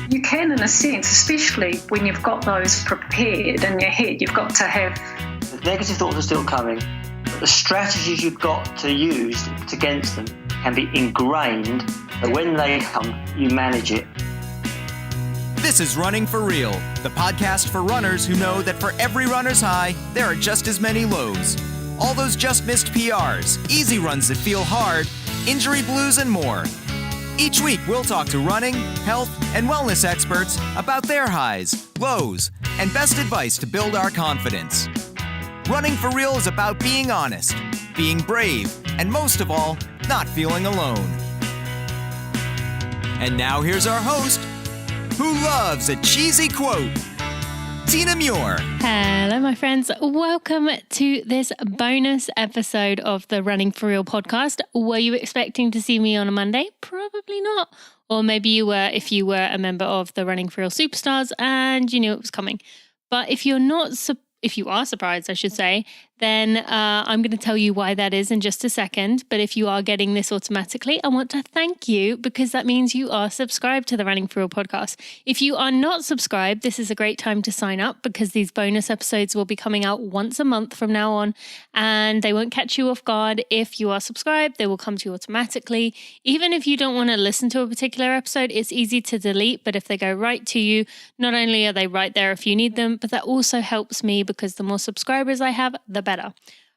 You can, in a sense, especially when you've got those prepared in your head. You've got to have... The negative thoughts are still coming, but the strategies you've got to use to put against them can be ingrained, so when they come, you manage it. This is Running for Real, the podcast for runners who know that for every runner's high, there are just as many lows. All those just missed PRs, easy runs that feel hard, injury blues, and more. Each week, we'll talk to running, health, and wellness experts about their highs, lows, and best advice to build our confidence. Running for Real is about being honest, being brave, and most of all, not feeling alone. And now here's our host, who loves a cheesy quote, Tina Muir. Hello, my friends. Welcome to this bonus episode of the Running for Real podcast. Were you expecting to see me on a Monday? Probably not. Or maybe you were if you were a member of the Running for Real Superstars and you knew it was coming. But if you are surprised, I should say, then I'm going to tell you why that is in just a second. But if you are getting this automatically, I want to thank you because that means you are subscribed to the Running for Real podcast. If you are not subscribed, this is a great time to sign up because these bonus episodes will be coming out once a month from now on and they won't catch you off guard. If you are subscribed, they will come to you automatically. Even if you don't want to listen to a particular episode, it's easy to delete. But if they go right to you, not only are they right there if you need them, but that also helps me because the more subscribers I have, the better.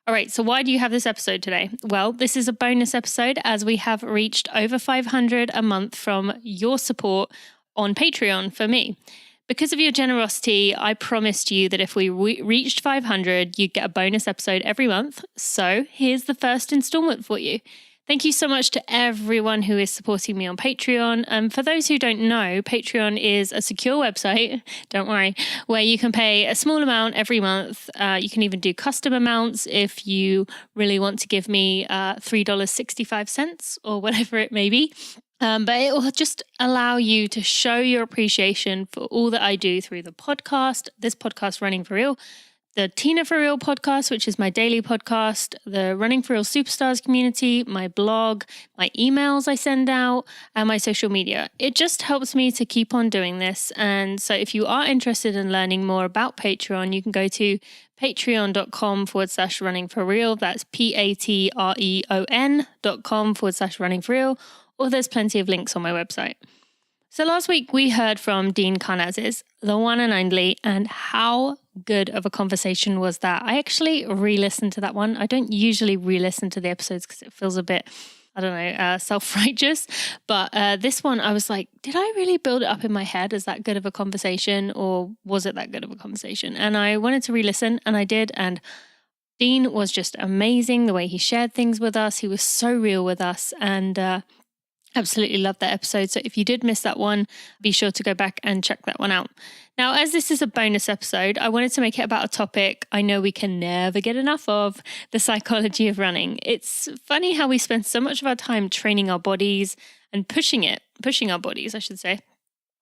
All right, so why do you have this episode today? Well, this is a bonus episode as we have reached over 500 a month from your support on Patreon for me. Because of your generosity, I promised you that if we reached 500, you'd get a bonus episode every month. So here's the first installment for you. Thank you so much to everyone who is supporting me on Patreon. For those who don't know, Patreon is a secure website, don't worry, where you can pay a small amount every month. You can even do custom amounts if you really want to give me $3.65 or whatever it may be. But it will just allow you to show your appreciation for all that I do through the podcast, this podcast Running for Real, the Tina for Real podcast, which is my daily podcast, the Running for Real Superstars community, my blog, my emails I send out, and my social media. It just helps me to keep on doing this. And so if you are interested in learning more about Patreon, you can go to patreon.com/running for real. That's patreon.com/running for real. Or there's plenty of links on my website. So last week we heard from Dean Karnazes, the one and only, and how good of a conversation was that? I actually re-listened to that one. I don't usually re-listen to the episodes because it feels a bit, self-righteous. But this one, I was like, did I really build it up in my head as that good of a conversation, or was it that good of a conversation? And I wanted to re-listen, and I did. And Dean was just amazing the way he shared things with us. He was so real with us, and absolutely loved that episode. So if you did miss that one, be sure to go back and check that one out. Now, as this is a bonus episode, I wanted to make it about a topic I know we can never get enough of, the psychology of running. It's funny how we spend so much of our time training our bodies and pushing our bodies, I should say.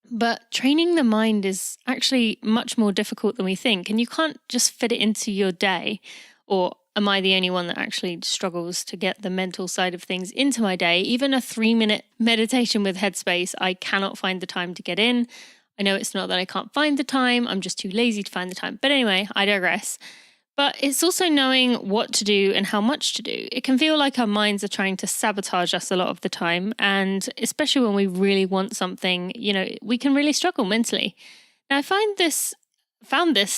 But training the mind is actually much more difficult than we think. And you can't just fit it into your day. Or am I the only one that actually struggles to get the mental side of things into my day? Even a 3-minute meditation with Headspace, I cannot find the time to get in. I know it's not that I can't find the time, I'm just too lazy to find the time. But anyway, I digress. But it's also knowing what to do and how much to do. It can feel like our minds are trying to sabotage us a lot of the time. And especially when we really want something, we can really struggle mentally. Now, I found this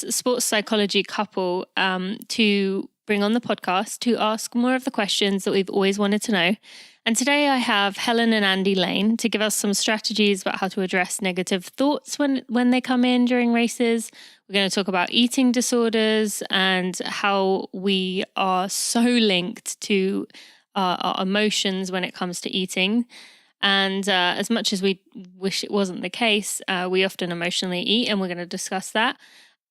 sports psychology couple to bring on the podcast to ask more of the questions that we've always wanted to know. And today I have Helen and Andy Lane to give us some strategies about how to address negative thoughts when they come in during races. We're going to talk about eating disorders and how we are so linked to our emotions when it comes to eating. And as much as we wish it wasn't the case, we often emotionally eat, and we're going to discuss that.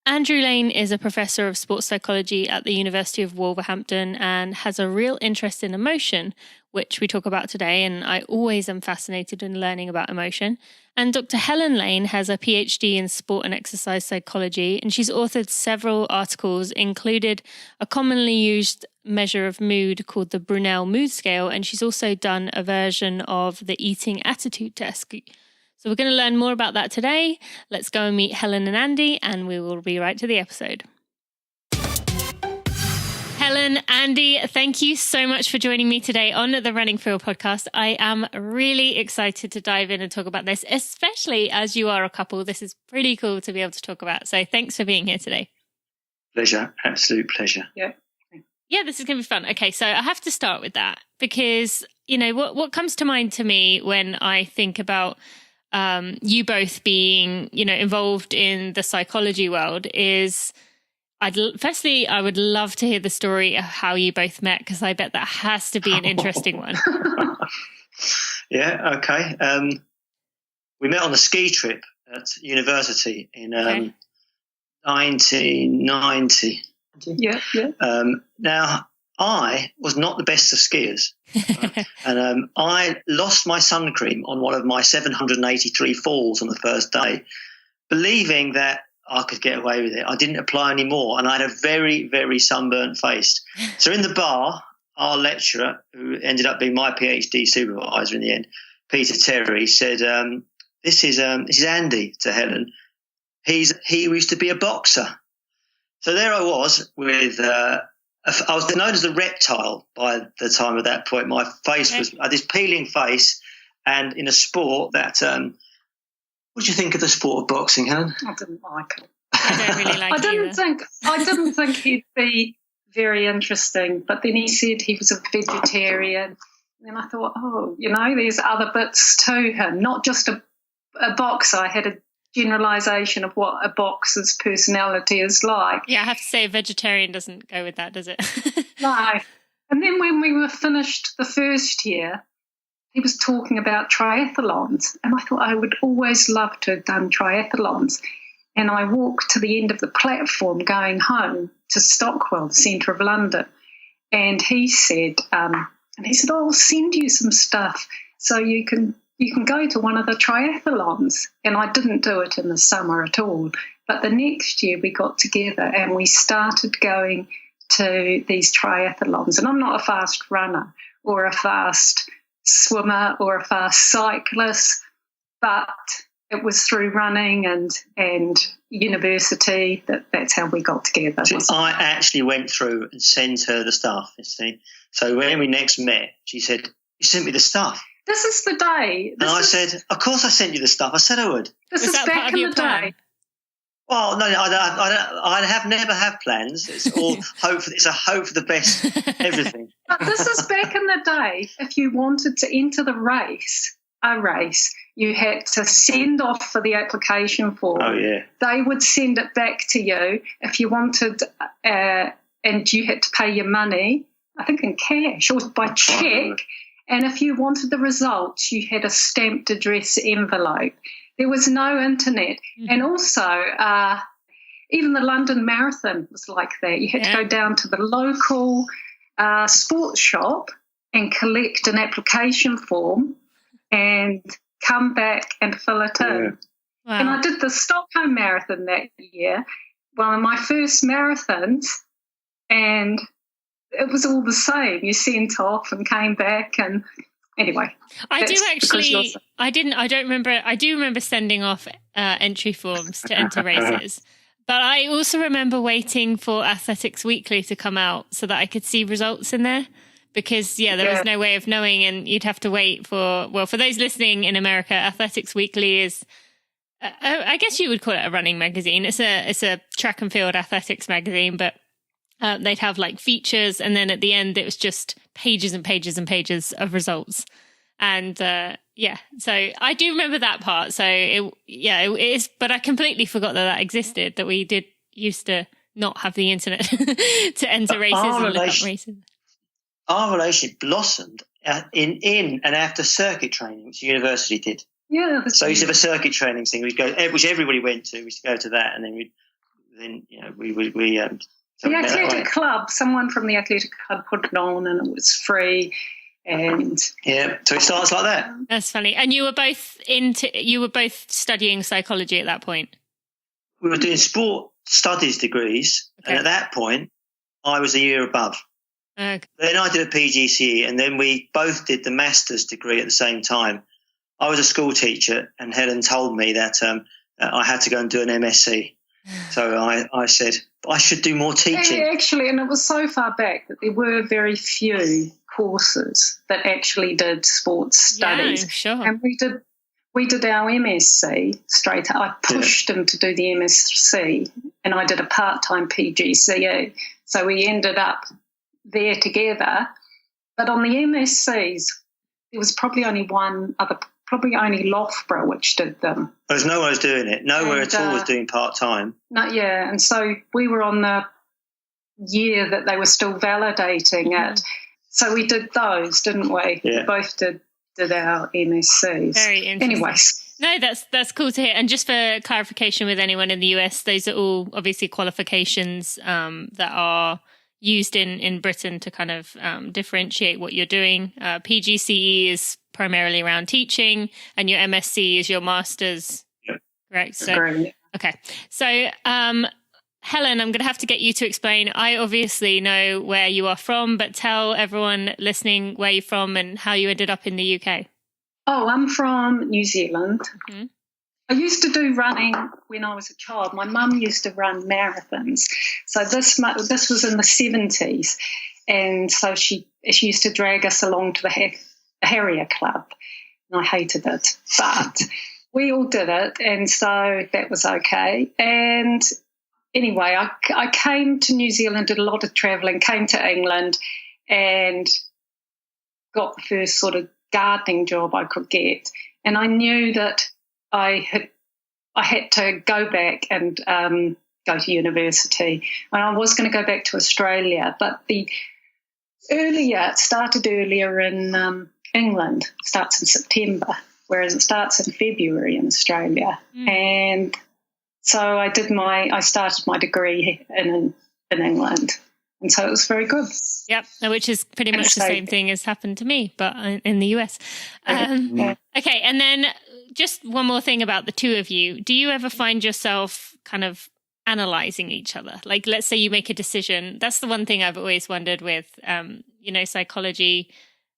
Andrew Lane is a professor of sports psychology at the University of Wolverhampton and has a real interest in emotion, which we talk about today, and I always am fascinated in learning about emotion. And Dr. Helen Lane has a PhD in sport and exercise psychology, and she's authored several articles, included a commonly used measure of mood called the Brunel Mood Scale, and she's also done a version of the eating attitude test. So we're going to learn more about that today. Let's go and meet Helen and Andy, and we will be right to the episode. Helen, Andy, thank you so much for joining me today on the Running For Real podcast. I am really excited to dive in and talk about this, especially as you are a couple. This is pretty cool to be able to talk about. So thanks for being here today. Pleasure. Absolute pleasure. Yeah, this is going to be fun. Okay, so I have to start with that because, you know, what comes to mind to me when I think about you both being, you know, involved in the psychology world is firstly, I would love to hear the story of how you both met, because I bet that has to be an interesting one. Yeah, okay. We met on a ski trip at university in 1990. Yeah. Now, I was not the best of skiers. And I lost my sun cream on one of my 783 falls on the first day, believing that I could get away with it. I didn't apply any more, and I had a very, very sunburnt face. So in the bar, our lecturer, who ended up being my PhD supervisor in the end, Peter Terry, said, this is Andy to Helen. He used to be a boxer. So there I was with I was known as the reptile by the time at that point. My face I had this peeling face, and in a sport that what do you think of the sport of boxing, Helen? I didn't like it. I don't really like I didn't think he'd be very interesting, but then he said he was a vegetarian. And I thought, there's other bits to him, not just a boxer. I had a generalisation of what a boxer's personality is like. Yeah, I have to say a vegetarian doesn't go with that, does it? No. And then when we were finished the first year, he was talking about triathlons, and I thought I would always love to have done triathlons. And I walked to the end of the platform going home to Stockwell, the centre of London, and he said, I'll send you some stuff so you can go to one of the triathlons. And I didn't do it in the summer at all. But the next year we got together and we started going to these triathlons. And I'm not a fast runner or a fast swimmer or a fast cyclist, but it was through running and university that's how we got together. So I actually went through and sent her the stuff, you see. So when we next met, she said, you sent me the stuff. This is the day. I said, of course I sent you the stuff. I said I would. This is back in the day. Well, no, I have never had plans. It's all hope. It's a hope for the best, everything. But this is back in the day. If you wanted to enter a race, you had to send off for the application form. Oh, yeah. They would send it back to you if you wanted, and you had to pay your money, I think in cash or by cheque. And if you wanted the results, you had a stamped address envelope. There was no internet. Mm-hmm. And also, even the London Marathon was like that. You had to go down to the local sports shop and collect an application form and come back and fill it in. Wow. And I did the Stockholm Marathon that year, one of my first marathons, and it was all the same. You sent off and came back, and anyway. I do remember sending off entry forms to enter races. But I also remember waiting for Athletics Weekly to come out so that I could see results in there. Because, there was no way of knowing, and you'd have to wait for those listening in America, Athletics Weekly is, I guess you would call it a running magazine. It's a track and field athletics magazine, but they'd have like features, and then at the end it was just pages and pages and pages of results. And so I do remember that part. So it is, but I completely forgot that existed, that we did used to not have the internet to enter races and look up races. Our relationship blossomed in and after circuit training, which the university did. Yeah. So we used to have a circuit training thing. We'd go, which everybody went to. We used to go to that, and then we the athletic club. Someone from the athletic club put it on, and it was free. And so it starts like that. That's funny. And you were both studying psychology at that point. We were doing sport studies degrees, and at that point, I was a year above. Okay. Then I did a PGCE, and then we both did the master's degree at the same time. I was a school teacher, and Helen told me that I had to go and do an MSc. So I said, I should do more teaching. Yeah, actually, and it was so far back that there were very few courses that actually did sports studies. Yeah, sure. And we did our MSc straight up. I pushed him to do the MSc, and I did a part-time PGCE. So we ended up there together. But on the MScs, there was probably only Loughborough which did them. There's no one was doing it. Nowhere at all was doing part-time. And so we were on the year that they were still validating it. So we did those, didn't we? Yeah. We both did our MSCs. Very interesting. Anyways. No, that's cool to hear. And just for clarification with anyone in the US, those are all obviously qualifications that are used in Britain to kind of differentiate what you're doing. PGCE is primarily around teaching, and your MSc is your master's, correct? So, Great. okay. So, Helen, I'm going to have to get you to explain. I obviously know where you are from, but tell everyone listening where you're from and how you ended up in the UK. Oh, I'm from New Zealand. Mm-hmm. I used to do running when I was a child. My mum used to run marathons. So this was in the 70s. And so she used to drag us along to the Harrier Club. And I hated it. But we all did it. And so that was okay. And anyway, I came to New Zealand, did a lot of travelling, came to England and got the first sort of gardening job I could get. And I knew that I had to go back and go to university. And I was going to go back to Australia, but it started earlier in England. It starts in September, whereas it starts in February in Australia. And so I started my degree in England. And so it was very good. Yep, which is pretty much the same thing as happened to me, but in the US. Okay, and then just one more thing about the two of you. Do you ever find yourself kind of analyzing each other? Like, let's say you make a decision. That's the one thing I've always wondered with, psychology,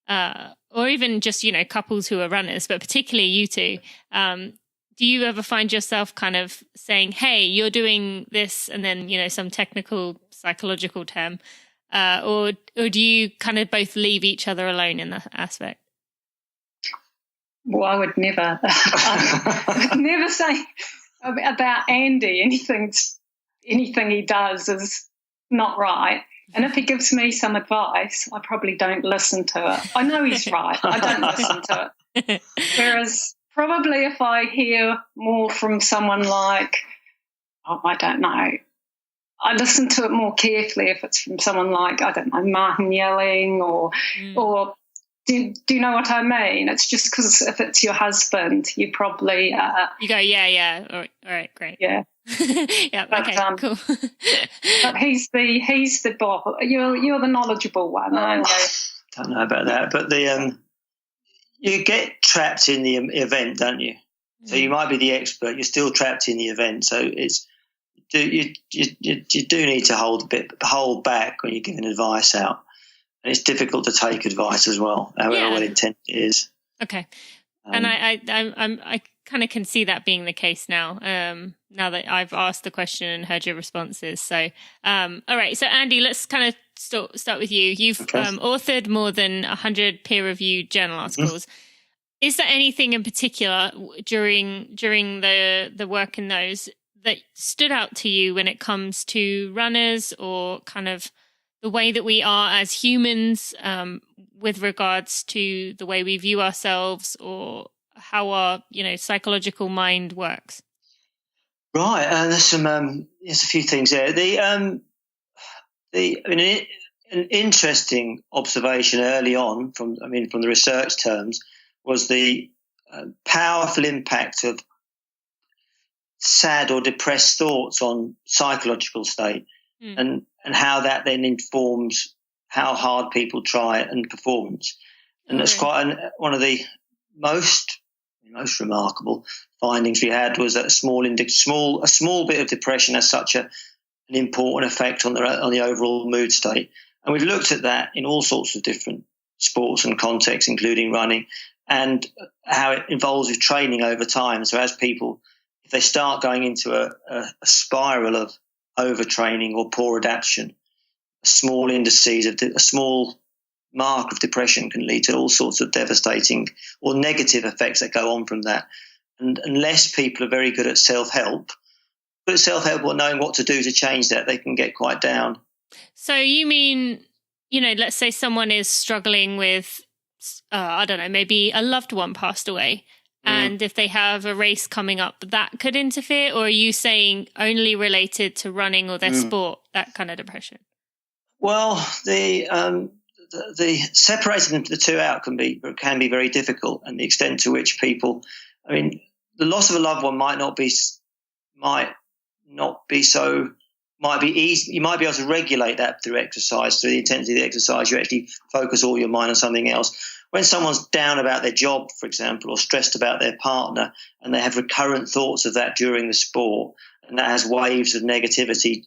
or even just, couples who are runners, but particularly you two. Do you ever find yourself kind of saying, hey, you're doing this, and then, some technical psychological term, or do you kind of both leave each other alone in that aspect? Well, I would never say about Andy anything he does is not right. And if he gives me some advice, I probably don't listen to it. I know he's right. I don't listen to it. Whereas probably if I hear more from someone like, I don't know, I listen to it more carefully if it's from someone like, I don't know, Martin Yelling or do you know what I mean? It's just because if it's your husband, you probably you go, yeah. All right, great. Yeah. Yeah. But, okay. Cool. But he's the boss. You're the knowledgeable one. I don't know about that, but you get trapped in the event, don't you? So you might be the expert. You're still trapped in the event. So you do need to hold back when you're giving advice out. And it's difficult to take advice as well, however well intended it is. Okay. And I kind of can see that being the case now, now that I've asked the question and heard your responses. So, all right. So, Andy, let's kind of start with you. You've authored more than 100 peer-reviewed journal articles. Mm-hmm. Is there anything in particular during the work in those that stood out to you when it comes to runners or kind of the way that we are as humans with regards to the way we view ourselves or how our, psychological mind works? Right. There's a few things there. An interesting observation early on from the research terms was the powerful impact of sad or depressed thoughts on psychological state. And how that then informs how hard people try and performance. And that's quite one of the most remarkable findings we had was that a small bit of depression has such an important effect on the overall mood state. And we've looked at that in all sorts of different sports and contexts, including running. and how it involves with training over time. So as people, if they start going into a spiral of overtraining or poor adaptation, small indices of a small mark of depression can lead to all sorts of devastating or negative effects that go on from that. And unless people are very good at self-help or knowing what to do to change that, they can get quite down. So you mean, let's say someone is struggling with, I don't know, maybe a loved one passed away. And if they have a race coming up, that could interfere? Or are you saying only related to running or their sport, that kind of depression? Well, the separating the two out can be very difficult, and the extent to which people, the loss of a loved one might be easy. You might be able to regulate that through exercise, through the intensity of the exercise. You actually focus all your mind on something else. When someone's down about their job, for example, or stressed about their partner, and they have recurrent thoughts of that during the sport, and that has waves of negativity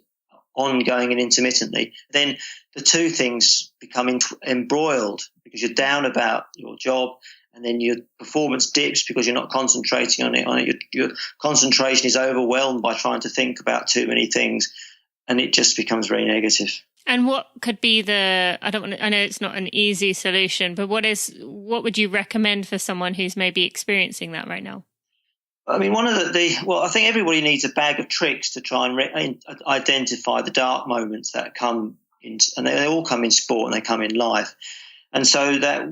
ongoing and intermittently, then the two things become embroiled, because you're down about your job, and then your performance dips because you're not concentrating on it. Your concentration is overwhelmed by trying to think about too many things, and it just becomes very negative. And what could be I know it's not an easy solution, but what would you recommend for someone who's maybe experiencing that right now? I think everybody needs a bag of tricks to try and identify the dark moments that come in, and they all come in sport and they come in life, and so that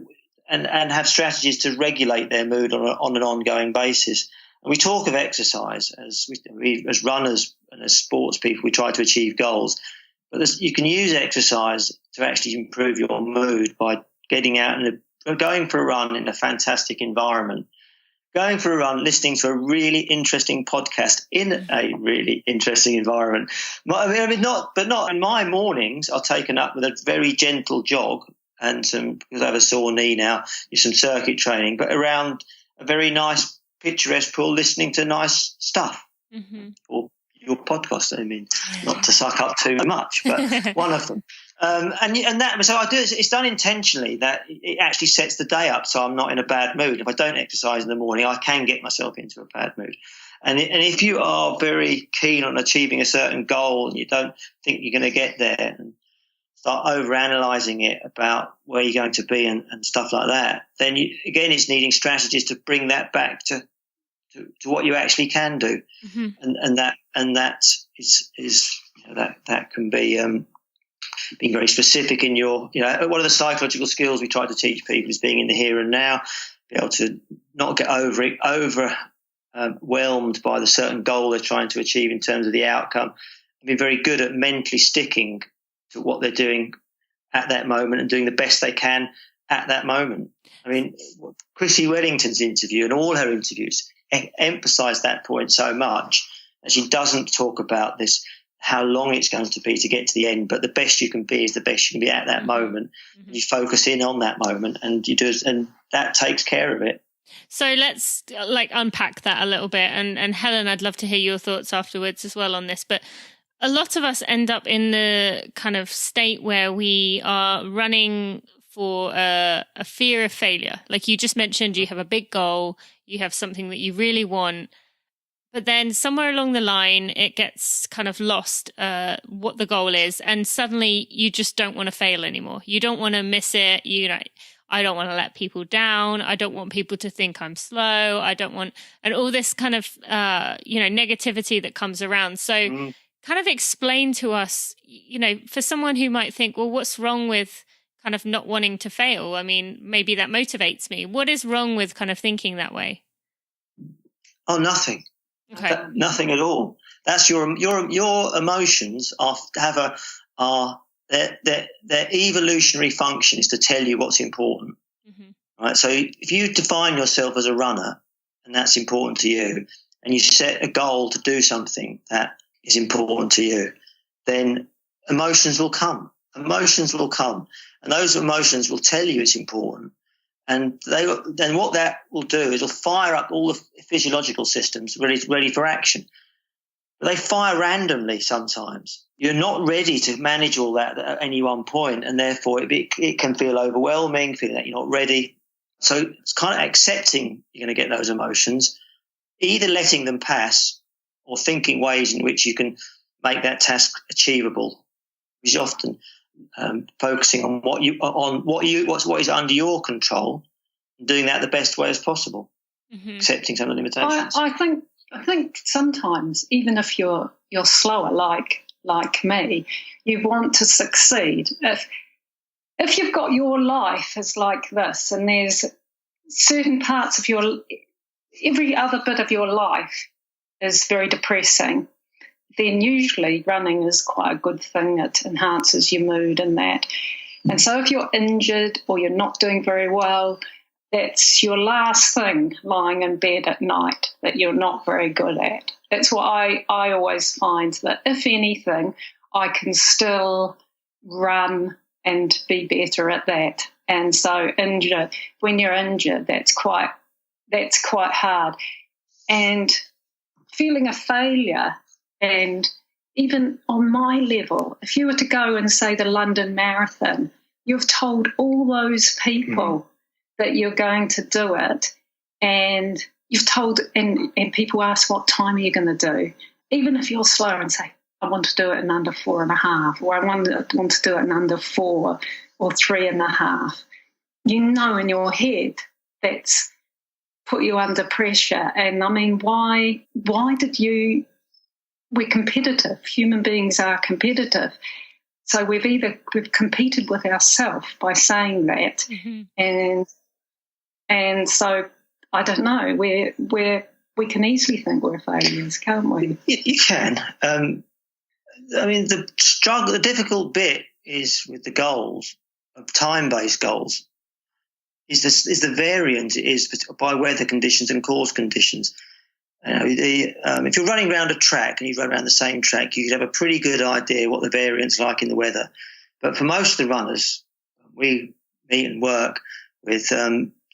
and have strategies to regulate their mood on an ongoing basis. And we talk of exercise as runners and as sports people, we try to achieve goals, but you can use exercise to actually improve your mood by getting out and going for a run in a fantastic environment. Going for a run, listening to a really interesting podcast in a really interesting environment. And my mornings are taken up with a very gentle jog and because I have a sore knee now, some circuit training, but around a very nice picturesque pool, listening to nice stuff. Or your podcast, not to suck up too much, but one of them. So I do. It's done intentionally, that it actually sets the day up so I'm not in a bad mood. If I don't exercise in the morning, I can get myself into a bad mood. And if you are very keen on achieving a certain goal and you don't think you're going to get there, and start overanalyzing it about where you're going to be and stuff like that, then it's needing strategies to bring that back to what you actually can do, and that can be being very specific in your, one of the psychological skills we try to teach people is being in the here and now, be able to not get overwhelmed by the certain goal they're trying to achieve in terms of the outcome, and be very good at mentally sticking to what they're doing at that moment and doing the best they can at that moment. Chrissy Wellington's interview and all her interviews emphasize that point so much, that she doesn't talk about this, how long it's going to be to get to the end, but the best you can be is the best you can be at that moment. You focus in on that moment and you do, and that takes care of it. So let's unpack that a little bit, and Helen, I'd love to hear your thoughts afterwards as well on this, but a lot of us end up in the kind of state where we are running for a fear of failure. Like you just mentioned, you have a big goal, you have something that you really want, but then somewhere along the line, it gets kind of lost what the goal is. And suddenly you just don't want to fail anymore. You don't want to miss it. I don't want to let people down. I don't want people to think I'm slow. I don't want, and all this kind of, negativity that comes around. So kind of explain to us, for someone who might think, well, what's wrong with kind of not wanting to fail? Maybe that motivates me. What is wrong with kind of thinking that way? Oh, nothing. Okay. Nothing at all. That's your emotions their evolutionary function is to tell you what's important. Right. So if you define yourself as a runner and that's important to you, and you set a goal to do something that is important to you, then emotions will come. Emotions will come, and those emotions will tell you it's important. And then what that will do is it'll fire up all the physiological systems ready for action. But they fire randomly sometimes. You're not ready to manage all that at any one point, and therefore it can feel overwhelming, feeling that you're not ready. So it's kind of accepting you're going to get those emotions, either letting them pass or thinking ways in which you can make that task achievable, which is often focusing on what is under your control and doing that the best way as possible, accepting some of the limitations. I think sometimes, even if you're slower, like me, you want to succeed. If you've got your life is like this, and there's certain parts of every other bit of your life is very depressing, then usually running is quite a good thing. It enhances your mood and that. And so if you're injured or you're not doing very well, that's your last thing lying in bed at night that you're not very good at. That's what I always find, that if anything, I can still run and be better at that. And so when you're injured, that's quite hard. And feeling a failure, and even on my level, if you were to go and say the London Marathon, you've told all those people that you're going to do it, and you've told, and people ask, what time are you going to do? Even if you're slow and say, I want to do it in under 4.5, or I want to do it in under 4 or 3.5. You know in your head that's put you under pressure. And I mean, why did you? We're competitive. Human beings are competitive. So we've competed with ourselves by saying that, and so I don't know. We can easily think we're failures, can't we? You can. I mean, the difficult bit is with the goals, time-based goals, is the variance it is by weather conditions and course conditions. If you're running around a track and you run around the same track, you could have a pretty good idea what the variance like in the weather. But for most of the runners we meet and work with,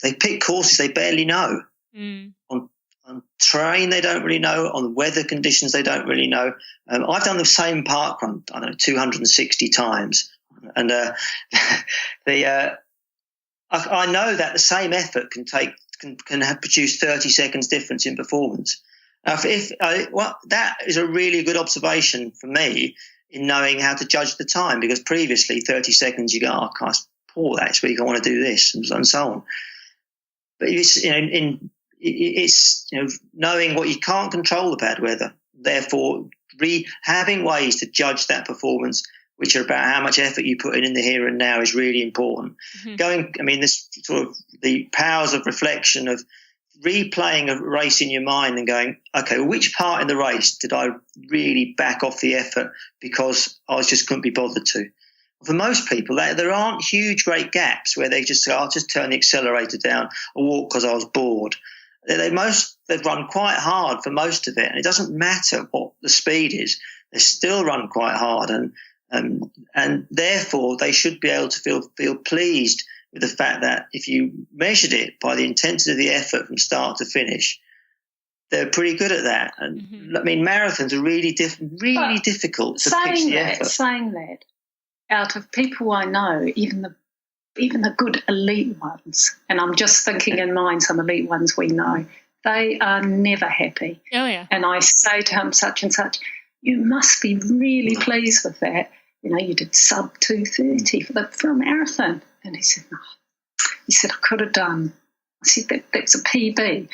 they pick courses they barely know. On terrain, they don't really know. On the weather conditions, they don't really know. I've done the same park run, 260 times. And I know that the same effort can produce 30 seconds difference in performance. That is a really good observation for me in knowing how to judge the time, because previously 30 seconds you go, oh, that's poor, that's weak, I want to do this, and so on. But it's knowing what you can't control the bad weather, therefore having ways to judge that performance, which are about how much effort you put in the here and now, is really important. This sort of the powers of reflection, of replaying a race in your mind and going, okay, which part in the race did I really back off the effort because I just couldn't be bothered to? For most people, there aren't huge, great gaps where they just say, I'll just turn the accelerator down or walk because I was bored. They've run quite hard for most of it, and it doesn't matter what the speed is. They still run quite hard, and therefore they should be able to feel pleased with the fact that if you measured it by the intensity of the effort from start to finish, they're pretty good at that. And I mean, marathons are really difficult to pitch the effort. Saying that, out of people I know, even the good elite ones, and I'm just thinking in mind some elite ones we know, they are never happy. Oh, yeah. And I say to him, such and such, you must be really pleased with that. You did sub 2:30 for a marathon. And he said, no. He said, I could have done. I said, that's a PB,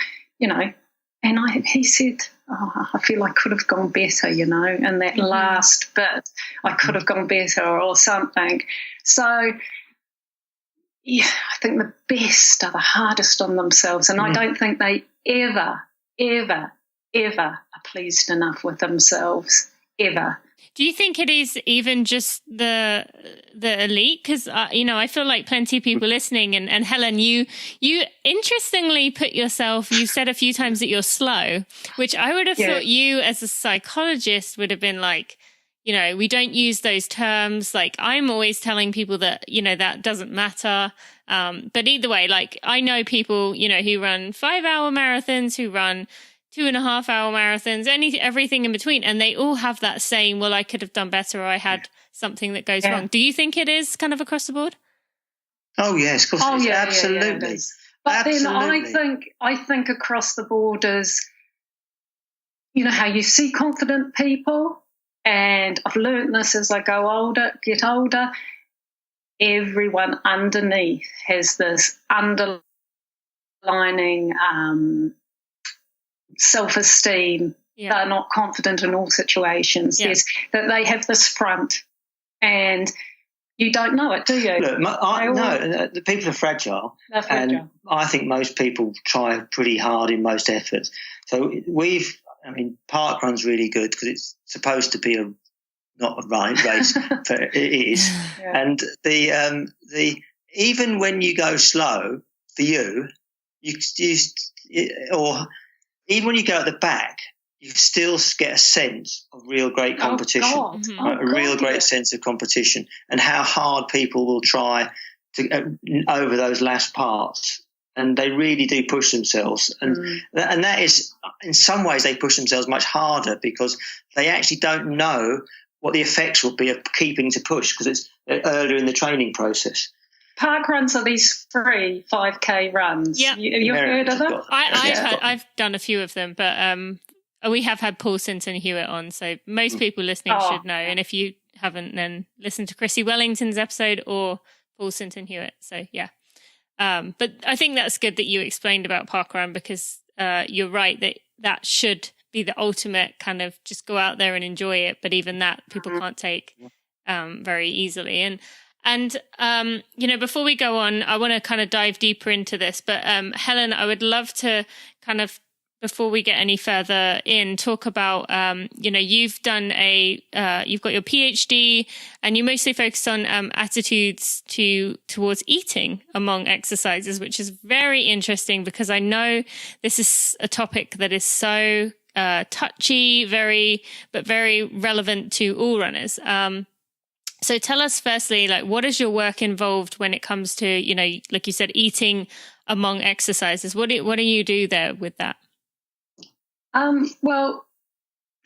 And he said, I feel I could have gone better, and that last bit, I could have gone better or something. So, yeah, I think the best are the hardest on themselves, and I don't think they ever are pleased enough with themselves, ever. Do you think it is even just the elite? Because, I feel like plenty of people listening, and Helen, you interestingly put yourself, you said a few times that you're slow, which I would have thought you as a psychologist would have been like, we don't use those terms. Like, I'm always telling people that, that doesn't matter. But either way, like, I know people, who run 5-hour marathons, who run 2.5-hour marathons, everything in between. And they all have that saying, well, I could have done better, or I had something that goes wrong. Do you think it is kind of across the board? Oh, yes, of course. Absolutely. But Absolutely. then I think across the borders, you know how you see confident people, and I've learned this as I get older, everyone underneath has this underlining self-esteem. Yeah. They're not confident in all situations. Yeah. Yes, that they have this front, and you don't know it, do you? Look, no, the people are fragile. They're fragile. And I think most people try pretty hard in most efforts. So parkrun's really good because it's supposed to be not a race, but it is. Yeah. And the even when you go slow for you or even when you go at the back, you still get a sense of real great competition, a real great sense of competition, and how hard people will try to over those last parts. And they really do push themselves. And that is, in some ways, they push themselves much harder because they actually don't know what the effects will be of keeping to push because it's earlier in the training process. Park runs are these free 5K runs. Yeah. You've heard of them? I've done a few of them, but we have had Paul Sinton Hewitt on, so most people listening should know. And if you haven't, then listen to Chrissy Wellington's episode or Paul Sinton Hewitt. So, yeah. But I think that's good that you explained about parkrun because you're right that should be the ultimate kind of just go out there and enjoy it. But even that people can't take very easily. And before we go on, I want to kind of dive deeper into this. But Helen, I would love to kind of, before we get any further in, talk about, you've done you've got your PhD and you mostly focus on attitudes towards eating among exercises, which is very interesting because I know this is a topic that is so touchy, very relevant to all runners. So tell us firstly, like, what is your work involved when it comes to, like you said, eating among exercises? What do you do there with that? Well,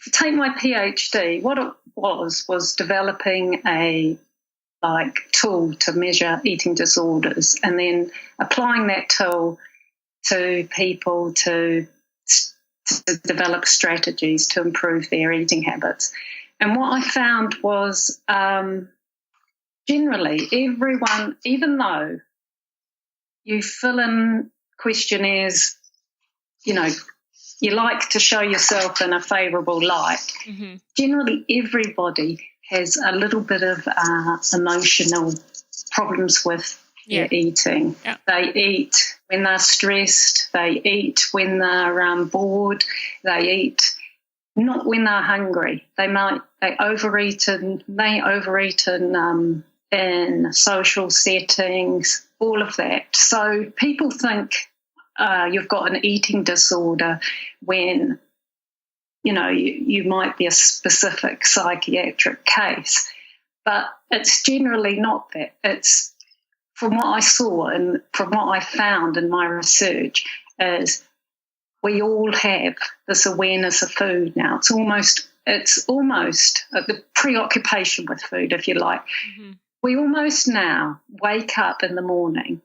to take my PhD, what it was developing a tool to measure eating disorders and then applying that tool to people to develop strategies to improve their eating habits. And what I found was generally everyone, even though you fill in questionnaires, you like to show yourself in a favourable light, generally everybody has a little bit of emotional problems with their eating. Yeah. They eat when they're stressed, they eat when they're bored, they eat not when they're hungry. They overeat in social settings, all of that. So people think you've got an eating disorder when, you might be a specific psychiatric case. But it's generally not that. It's, from what I saw and from what I found in my research, is we all have this awareness of food now. It's almost the preoccupation with food, if you like. Mm-hmm. We almost now wake up in the morning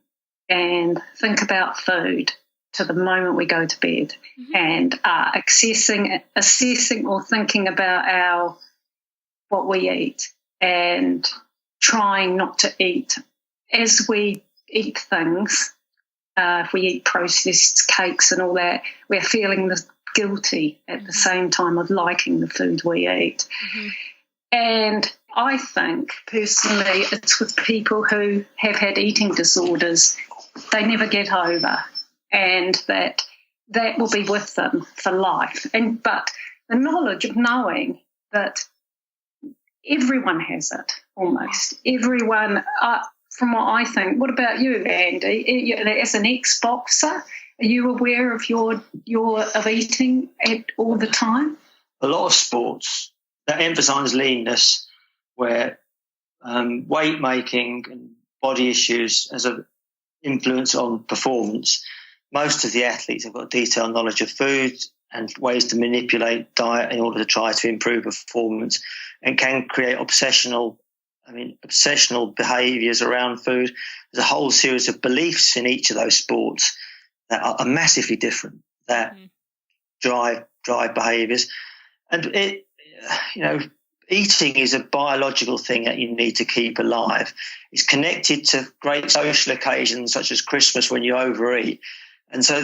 and think about food to the moment we go to bed, and assessing or thinking about what we eat and trying not to eat as we eat things. If we eat processed cakes and all that, we're feeling guilty at the same time of liking the food we eat. Mm-hmm. And I think, personally, it's with people who have had eating disorders, they never get over, and that will be with them for life. But the knowledge of knowing that everyone has it, almost. Everyone, from what I think. What about you, Andy? As an ex-boxer, are you aware of your eating all the time? A lot of sports that emphasise leanness, where weight making and body issues as an influence on performance, most of the athletes have got detailed knowledge of food and ways to manipulate diet in order to try to improve performance, and can create obsessional behaviours around food. There's a whole series of beliefs in each of those sports that are massively different, that drive behaviours. And it, eating is a biological thing that you need to keep alive. It's connected to great social occasions such as Christmas when you overeat. And so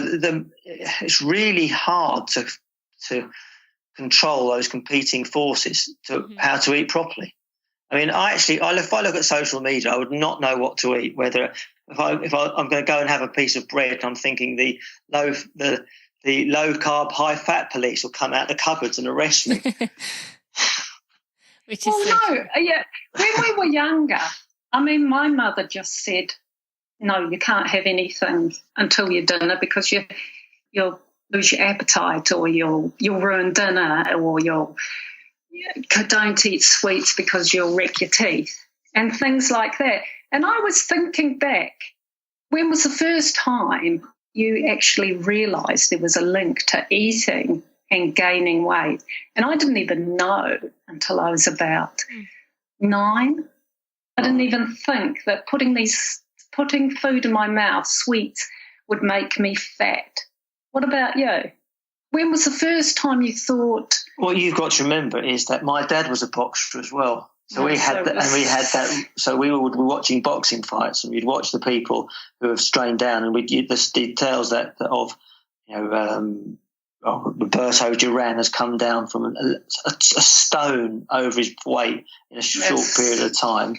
it's really hard to control those competing forces to how to eat properly. I mean, if I look at social media, I would not know what to eat. Whether if I'm going to go and have a piece of bread, I'm thinking the low carb, high fat police will come out the cupboards and arrest me. Which is yeah. When we were younger, I mean, my mother just said, "No, you can't have anything until your dinner because you'll lose your appetite, or you'll ruin dinner, or don't eat sweets because you'll wreck your teeth," and things like that. And I was thinking back, when was the first time you actually realised there was a link to eating and gaining weight? And I didn't even know until I was about 9. I didn't even think that putting food in my mouth, sweets, would make me fat. What about you? When was the first time you thought? What you've got to remember is that my dad was a boxer as well. So we had that. So we would be watching boxing fights, and we'd watch the people who have strained down, and we'd the details of Roberto Duran has come down from a stone over his weight in a short period of time.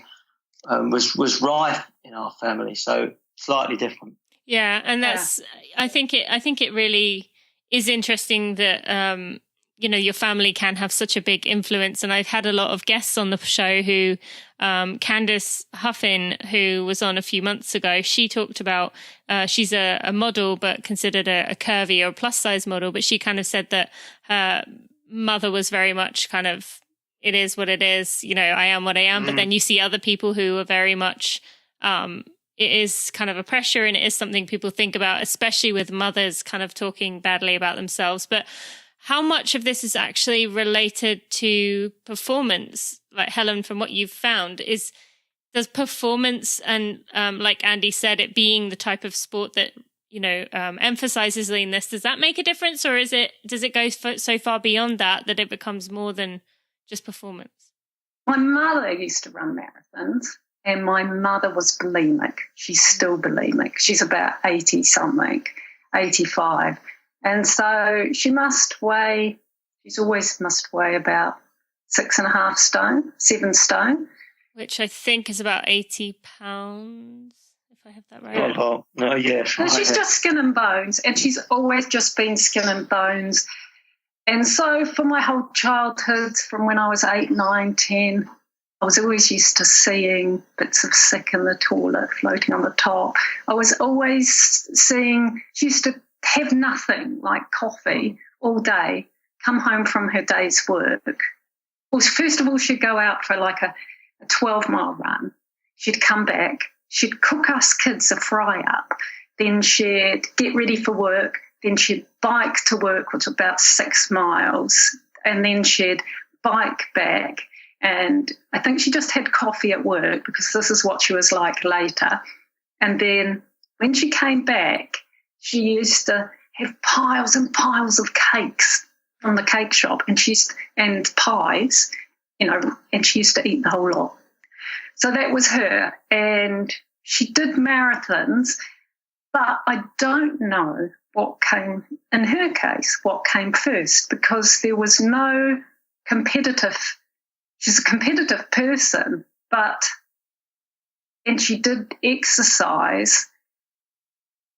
Was rife in our family, so slightly different. Yeah, and that's. I think it really is interesting that your family can have such a big influence. And I've had a lot of guests on the show who, Candace Huffin, who was on a few months ago, she talked about, she's a model, but considered a curvy or plus size model. But she kind of said that her mother was very much kind of, it is what it is, I am what I am. But then you see other people who are very much, it is kind of a pressure, and it is something people think about, especially with mothers kind of talking badly about themselves. But how much of this is actually related to performance? Like, Helen, from what you've found, does performance and, like Andy said, it being the type of sport that, emphasizes leanness, does that make a difference? Or does it go so far beyond that it becomes more than just performance? My mother used to run marathons, and my mother was bulimic. She's still bulimic. She's about 80-something, 85. And so she's always must weigh about 6.5 stone, 7 stone. Which I think is about 80 pounds, if I have that right. Oh, no, yeah. So she's just skin and bones, and she's always just been skin and bones. And so for my whole childhood, from when I was 8, 9, 10, I was always used to seeing bits of sick in the toilet floating on the top. I was always seeing, she used to have nothing like coffee all day, come home from her day's work. Well, first of all, she'd go out for like a 12-mile run. She'd come back. She'd cook us kids a fry-up. Then she'd get ready for work. Then she'd bike to work, which was about 6 miles. And then she'd bike back. And I think she just had coffee at work because this is what she was like later. And then when she came back, she used to have piles and piles of cakes from the cake shop and pies, and she used to eat the whole lot. So that was her. And she did marathons, but I don't know what came, in her case, what came first, because there was no she's a competitive person, and she did exercise,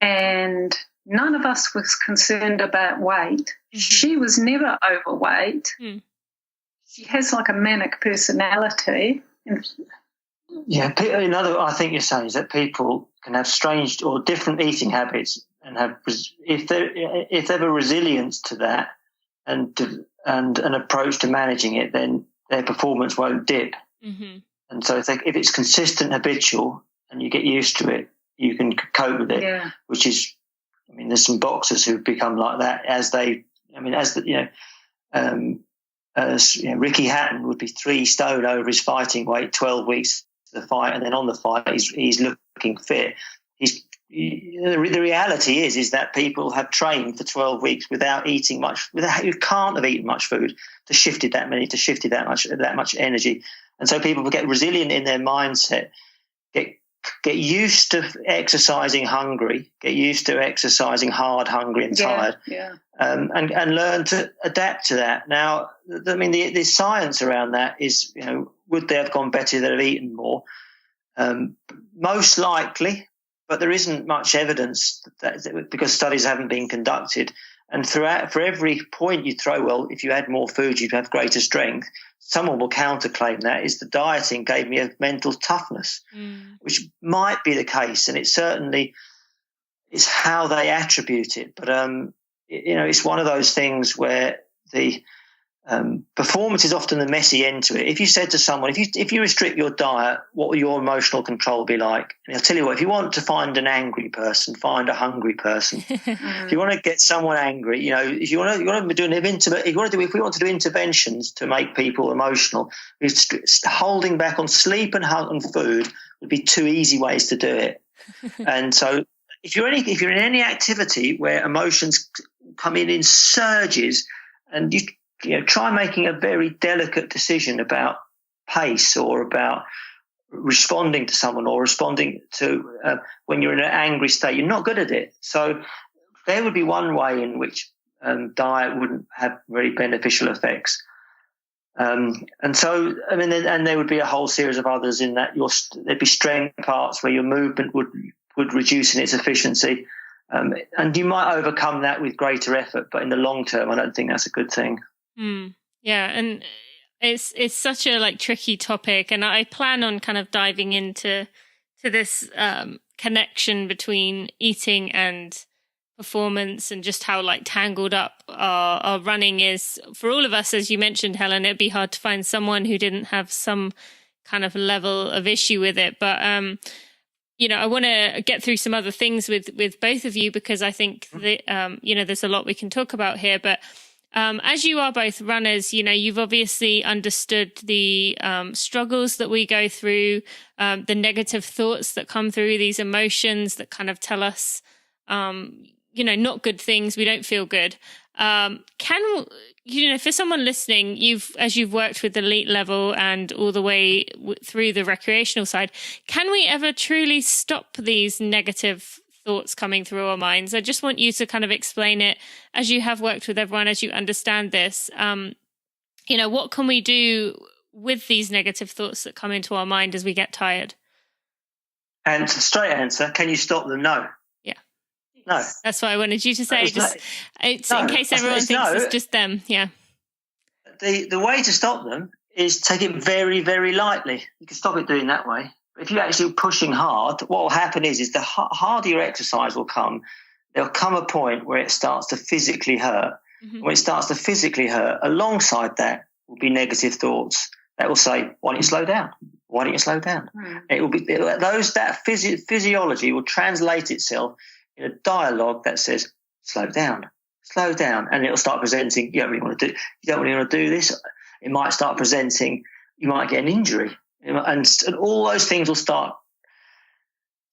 and none of us was concerned about weight. Mm-hmm. She was never overweight. Mm. She has like a manic personality. Yeah, another I think you're saying is that people can have strange or different eating habits, and have, if they have a resilience to that and an approach to managing it, then their performance won't dip. Mm-hmm. And so if it's consistent, habitual, and you get used to it, you can cope with it. Yeah. Which is, there's some boxers who've become like that Ricky Hatton would be 3 stone over his fighting weight, 12 weeks to the fight, and then on the fight he's looking fit. He's the reality is that people have trained for 12 weeks without eating much. You can't have eaten much food to shift it that much energy, and so people get resilient in their mindset, get used to exercising hungry, get used to exercising hard, hungry, and tired, and learn to adapt to that. Now, I mean, the science around that is, would they have gone better if they'd have eaten more? Most likely, but there isn't much evidence that because studies haven't been conducted. And for every point you throw, well, if you had more food, you'd have greater strength, someone will counterclaim that is the dieting gave me a mental toughness, which might be the case. And it certainly is how they attribute it. But, it's one of those things where the performance is often the messy end to it. If you said to someone, if you restrict your diet, what will your emotional control be like? And I'll tell you what, if you want to find an angry person, find a hungry person. If you want to get someone angry, if we want to do interventions to make people emotional, holding back on sleep and food would be two easy ways to do it. And so if you're in any activity where emotions come in surges, and try making a very delicate decision about pace or about responding to someone or responding to when you're in an angry state. You're not good at it. So there would be one way in which diet wouldn't have very beneficial effects. And so, and there would be a whole series of others in that there'd be strength parts where your movement would reduce in its efficiency. And you might overcome that with greater effort, but in the long term, I don't think that's a good thing. Yeah, and it's such a tricky topic, and I plan on kind of diving into this connection between eating and performance, and just how tangled up our running is for all of us. As you mentioned, Helen, it'd be hard to find someone who didn't have some kind of level of issue with it. But I want to get through some other things with both of you, because I think that there's a lot we can talk about here, but. As you are both runners, you've obviously understood the struggles that we go through, the negative thoughts that come through, these emotions that kind of tell us, not good things. We don't feel good. For someone listening, as you've worked with the elite level and all the way through the recreational side, can we ever truly stop these negative thoughts coming through our minds? I just want you to kind of explain it, as you have worked with everyone, as you understand this. What can we do with these negative thoughts that come into our mind as we get tired? And straight answer, can you stop them? No. Yeah. No. That's what I wanted you to say. In case everyone thinks it's just them. Yeah. The way to stop them is take it very, very lightly. You can stop it doing that way. If you're actually pushing hard, what will happen is the harder your exercise will come, there'll come a point where it starts to physically hurt. Mm-hmm. When it starts to physically hurt, alongside that will be negative thoughts that will say, why don't you slow down? Why don't you slow down? Mm. It will be that physiology will translate itself in a dialogue that says, slow down, and it'll start presenting, you don't really want to do this. It might start presenting, you might get an injury. And all those things will start.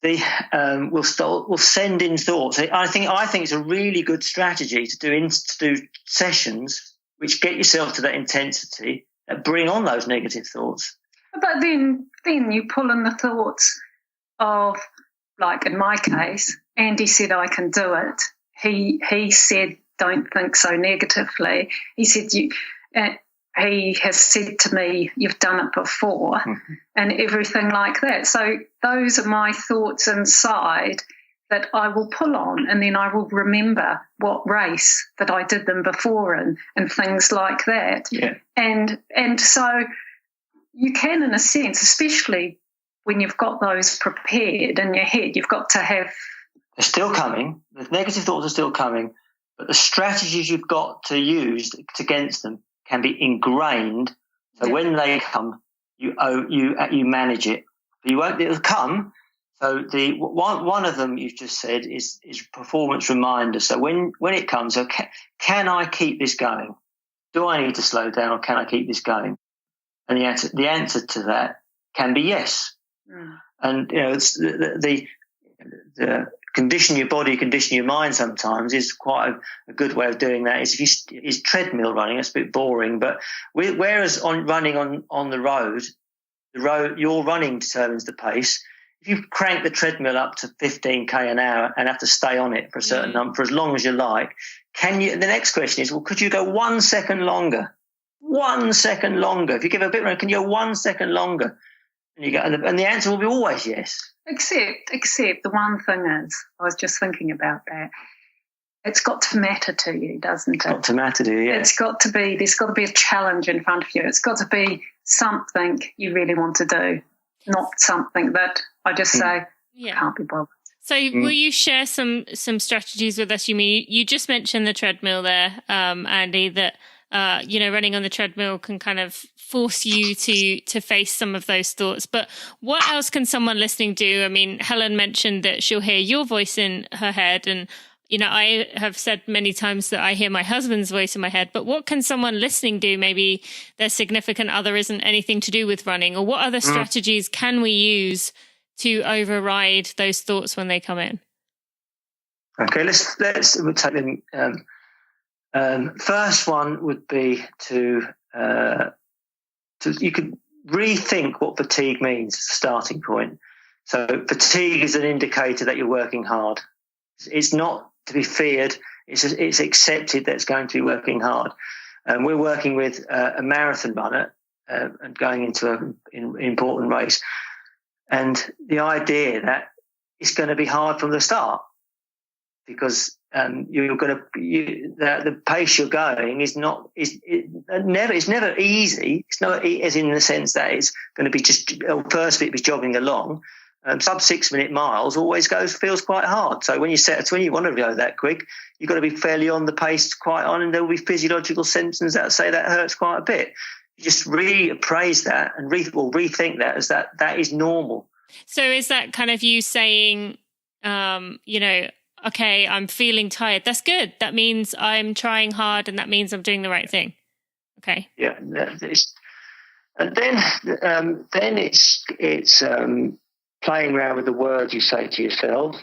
We'll send in thoughts. I think it's a really good strategy to do sessions which get yourself to that intensity that bring on those negative thoughts. But then you pull in the thoughts of, like in my case, Andy said I can do it. He said don't think so negatively. He said he has said to me, you've done it before, and everything like that. So those are my thoughts inside that I will pull on, and then I will remember what race that I did them before and things like that. Yeah. And so you can, in a sense, especially when you've got those prepared in your head, you've got to have... They're still coming. The negative thoughts are still coming, but the strategies you've got to use against them can be ingrained, so when they come, you manage it. But it'll come. So the one of them you've just said is performance reminder. So when it comes, can I keep this going? Do I need to slow down, or can I keep this going? And the answer to that can be yes. Mm. And it's the condition your body, condition your mind sometimes is quite a good way of doing that. Is treadmill running. It's a bit boring, but whereas running on the road, your running determines the pace. If you crank the treadmill up to 15k an hour and have to stay on it for a certain number for as long as you like, can you? The next question is, well, could you go 1 second longer? 1 second longer. If you give it a bit more, can you go 1 second longer? And you go, and the answer will be always yes. Except the one thing is, I was just thinking about that. It's got to matter to you, doesn't it? It's got to matter to you, yeah. There's got to be a challenge in front of you. It's got to be something you really want to do, not something that I just say, can't be bothered. So will you share some strategies with us? You just mentioned the treadmill there, Andy, that running on the treadmill can kind of force you to face some of those thoughts. But what else can someone listening do? I mean, Helen mentioned that she'll hear your voice in her head, and I have said many times that I hear my husband's voice in my head. But what can someone listening do? Maybe their significant other isn't anything to do with running, or what other strategies can we use to override those thoughts when they come in? Okay, let's take them. First one would be to you could rethink what fatigue means as a starting point. So fatigue is an indicator that you're working hard. It's not to be feared. It's accepted that it's going to be working hard. And we're working with a marathon runner and going into an important race. And the idea that it's going to be hard from the start, because the pace you're going is never easy. It's not as in the sense that it's going to be first bit be jogging along. Sub 6 minute miles always feels quite hard. So when you want to go that quick, you've got to be fairly on the pace quite on, and there will be physiological symptoms that say that hurts quite a bit. You just reappraise that and rethink that as that is normal. So is that kind of you saying, okay, I'm feeling tired. That's good. That means I'm trying hard, and that means I'm doing the right thing. Okay. Yeah. And then it's playing around with the words you say to yourself,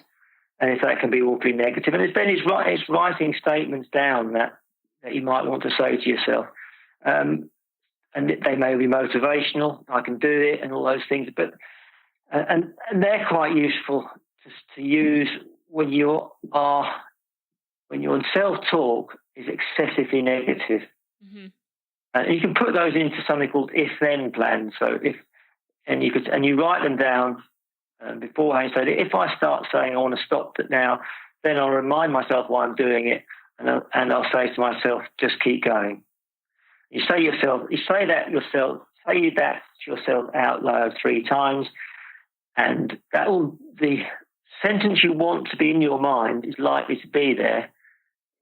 and if that can be awfully negative. And then it's writing statements down that you might want to say to yourself. And they may be motivational. I can do it, and all those things. But and they're quite useful to use when you're in self-talk is excessively negative. Mm-hmm. And you can put those into something called if-then plans. So you write them down beforehand. So that if I start saying I want to stop it now, then I'll remind myself why I'm doing it, and I'll say to myself, just keep going. You say that to yourself out loud 3 times, and the sentence you want to be in your mind is likely to be there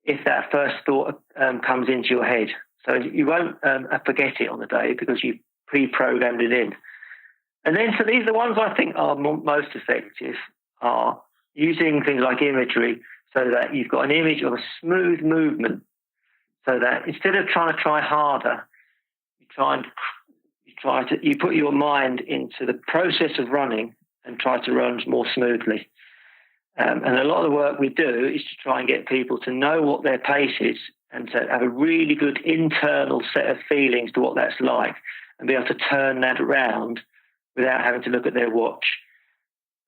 if that first thought comes into your head. So you won't forget it on the day because you've pre-programmed it in. And then, so these are the ones I think are most effective, are using things like imagery, so that you've got an image of a smooth movement, so that instead of trying to try harder, you put your mind into the process of running and try to run more smoothly. And a lot of the work we do is to try and get people to know what their pace is and to have a really good internal set of feelings to what that's like, and be able to turn that around without having to look at their watch.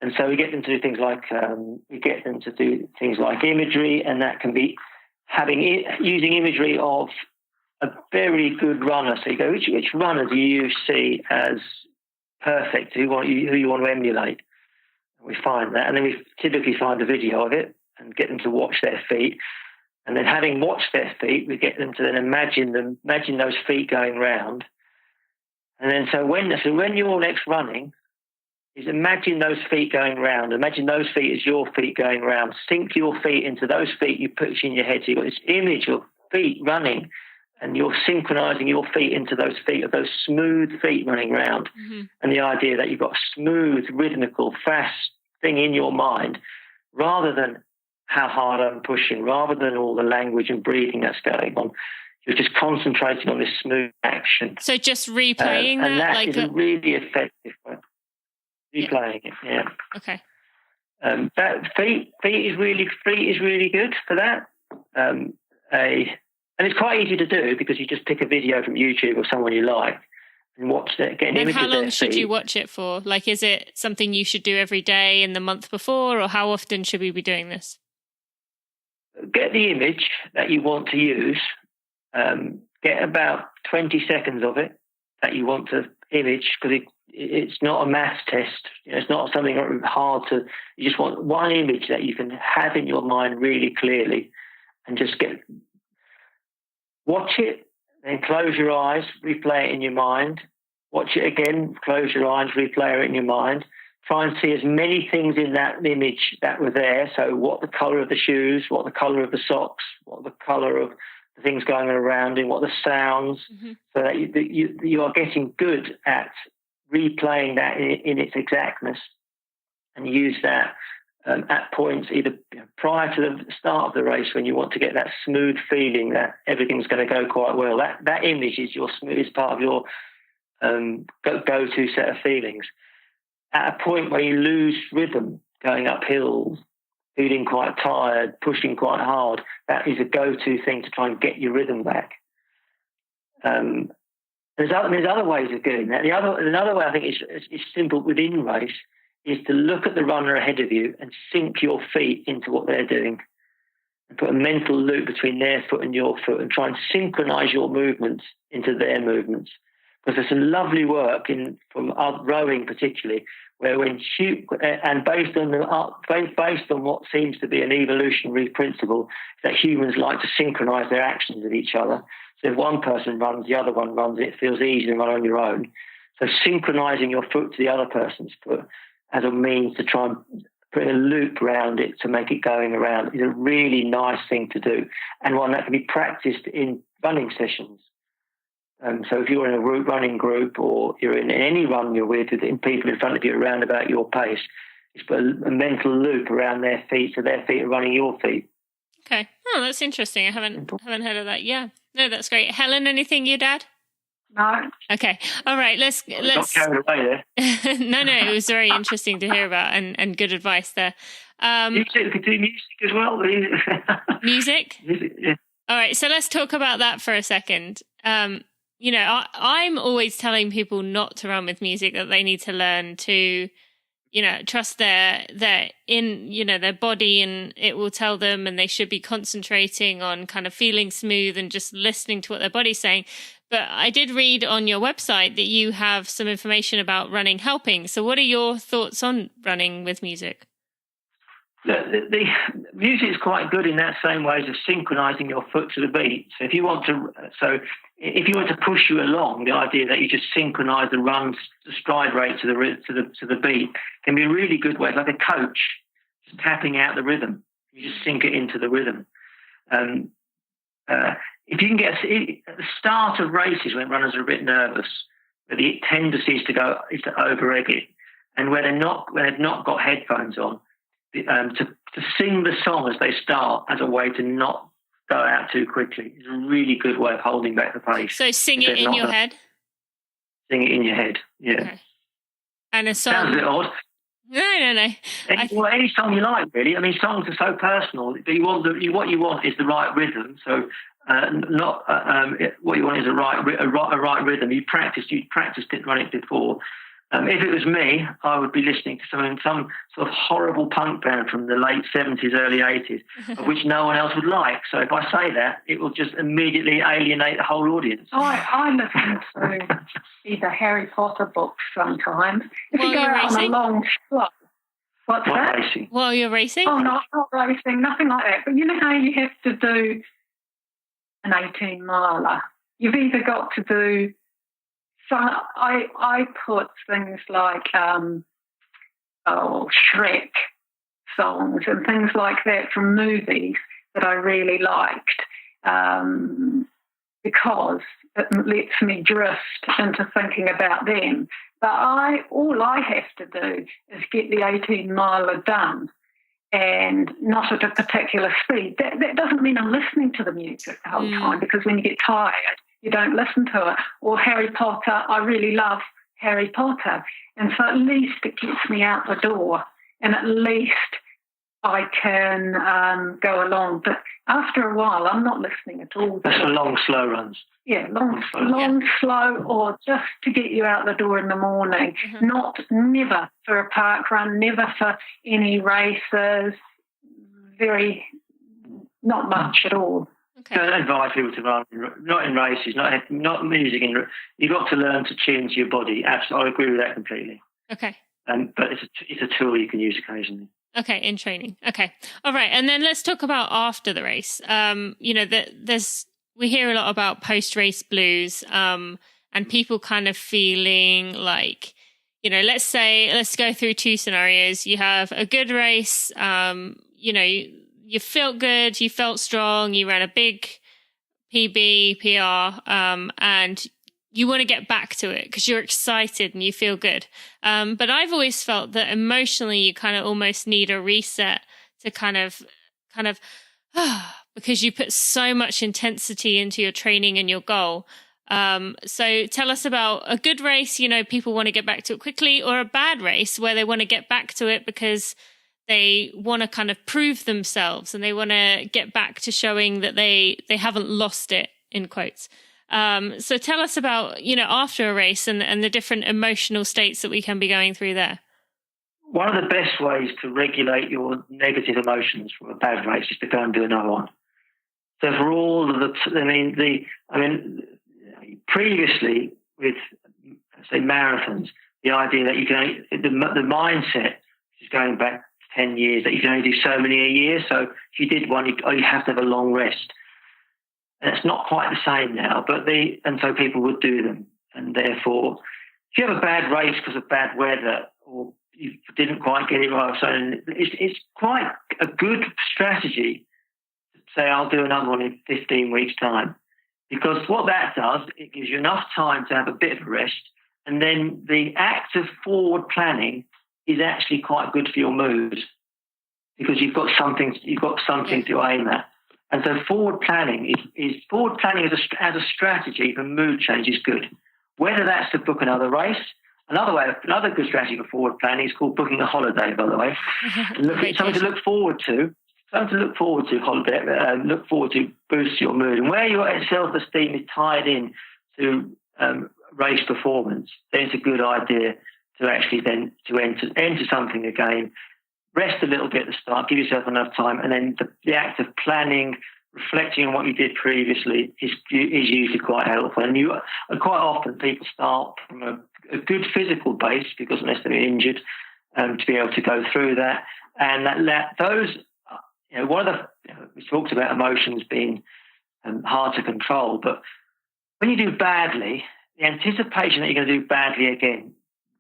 And so we get them to do things like imagery, and that can be using imagery of a very good runner. So you go, which runner do you see as perfect? Who you want to emulate? And we find that, and then we typically find a video of it and get them to watch their feet. And then, having watched their feet, we get them to then imagine those feet going round. And then, so when you're next running, is imagine those feet going round. Imagine those feet as your feet going round. Sink your feet into those feet you put in your head. So you've got this image of feet running, and you're synchronizing your feet into those feet, of those smooth feet running round. Mm-hmm. And the idea that you've got a smooth, rhythmical, fast thing in your mind, rather than how hard I'm pushing, rather than all the language and breathing that's going on. You're just concentrating on this smooth action. So just replaying that? And that is a really effective way. Replaying it, yeah. Okay. That feet is really good for that. And it's quite easy to do because you just pick a video from YouTube of someone you like and watch it. Get an image of their feet. And how long should you watch it for? Like, is it something you should do every day in the month before, or how often should we be doing this? Get the image that you want to use. Get about 20 seconds of it that you want to image, because it's not a maths test. It's not something hard to. You just want one image that you can have in your mind really clearly, and just watch it, then close your eyes, replay it in your mind. Watch it again, close your eyes, replay it in your mind. Try and see as many things in that image that were there. So what the colour of the shoes, what the colour of the socks, what the colour of the things going around him, what the sounds, so that you are getting good at replaying that in its exactness, and use that at points either prior to the start of the race when you want to get that smooth feeling that everything's going to go quite well. That image is your smoothest part of your go-to set of feelings. At a point where you lose rhythm, going up hills, feeling quite tired, pushing quite hard, that is a go-to thing to try and get your rhythm back. There's other ways of doing that. Another way I think is simple within race is to look at the runner ahead of you and sink your feet into what they're doing, and put a mental loop between their foot and your foot, and try and synchronize your movements into their movements. Because there's some lovely work from rowing particularly, where based on what seems to be an evolutionary principle, that humans like to synchronize their actions with each other. So if one person runs, the other one runs, it feels easy to run on your own. So synchronizing your foot to the other person's foot as a means to try and put a loop around it to make it going around is a really nice thing to do, and one that can be practiced in running sessions. So if you're in a running group, or you're in any run you're with people in front of you around about your pace, just put a mental loop around their feet so their feet are running your feet. Okay. Oh, that's interesting. I haven't heard of that. Yeah. No, that's great. Helen, anything you'd add? No. Okay. All right. Let's not carried away there. No, it was very interesting to hear about, and good advice there. You could do music as well. Music? Yeah. All right. So let's talk about that for a second. I'm always telling people not to run with music, that they need to learn to, trust their body, and it will tell them, and they should be concentrating on kind of feeling smooth and just listening to what their body's saying. But I did read on your website that you have some information about running helping. So what are your thoughts on running with music? The music is quite good in that same way as synchronizing your foot to the beat. So if you want to push you along, the idea that you just synchronize the stride rate to the beat can be a really good way. It's like a coach just tapping out the rhythm. You just sync it into the rhythm. If you can get at the start of races when runners are a bit nervous, the tendency is to over egg it, and when they've not got headphones on, to sing the song as they start as a way to not go out too quickly is a really good way of holding back the pace. So sing it in your head? Sing it in your head, yeah. Okay. And a song... Sounds a bit odd. No. Any song you like, really. I mean, songs are so personal. What you want is the right rhythm. So what you want is a right rhythm. You practiced it, run it before. If it was me, I would be listening to some sort of horrible punk band from the late 70s, early 80s, of which no one else would like. So if I say that, it will just immediately alienate the whole audience. I listen to either Harry Potter books sometimes. If you go out on a long slot. What's that? Racing. While you're racing? Oh, not racing, nothing like that. But you know how you have to do an 18-miler? You've either got to do... So I put things like Shrek songs and things like that from movies that I really liked, because it lets me drift into thinking about them. But all I have to do is get the 18-miler done, and not at a particular speed. That doesn't mean I'm listening to the music the whole time, because when you get tired, you don't listen to it. Or Harry Potter, I really love Harry Potter. And so at least it gets me out the door and at least I can go along. But after a while, I'm not listening at all. That's for long, slow runs. Yeah, long, slow, or just to get you out the door in the morning. Never for a park run, never for any races. Not much at all. Okay. Don't advise people to run, not in races, not music. You've got to learn to tune to your body. Absolutely, I agree with that completely. Okay. But it's a tool you can use occasionally. Okay, in training. Okay, all right. And then let's talk about after the race. We hear a lot about post-race blues, and people kind of feeling like, let's go through two scenarios. You have a good race, you felt good, you felt strong, you ran a big PB, PR, and you want to get back to it because you're excited and you feel good. But I've always felt that emotionally you kind of almost need a reset to kind of because you put so much intensity into your training and your goal. So tell us about a good race, people want to get back to it quickly, or a bad race where they want to get back to it because they want to kind of prove themselves and they want to get back to showing that they haven't lost it, in quotes. So tell us about, after a race and the different emotional states that we can be going through there. One of the best ways to regulate your negative emotions from a bad race is to go and do another one. So for all of previously with, say, marathons, the idea that you can, the mindset is going back 10 years, that you can only do so many a year. So if you did one, you have to have a long rest. And it's not quite the same now, and so people would do them. And therefore, if you have a bad race because of bad weather, or you didn't quite get it right, so it's quite a good strategy to say, I'll do another one in 15 weeks' time. Because what that does, it gives you enough time to have a bit of a rest. And then the act of forward planning is actually quite good for your mood, because you've got something to aim at. And so forward planning as a strategy for mood change is good. Whether that's to book another race, another good strategy for forward planning is called booking a holiday, by the way. Something to look forward to. Look forward to boost your mood. And where your self-esteem is tied in to race performance, then it's a good idea to actually then to enter something again. Rest a little bit at the start, give yourself enough time, and then the act of planning, reflecting on what you did previously is usually quite helpful. And quite often people start from a good physical base, because unless they're injured, to be able to go through that. And we talked about emotions being hard to control, but when you do badly, the anticipation that you're going to do badly again,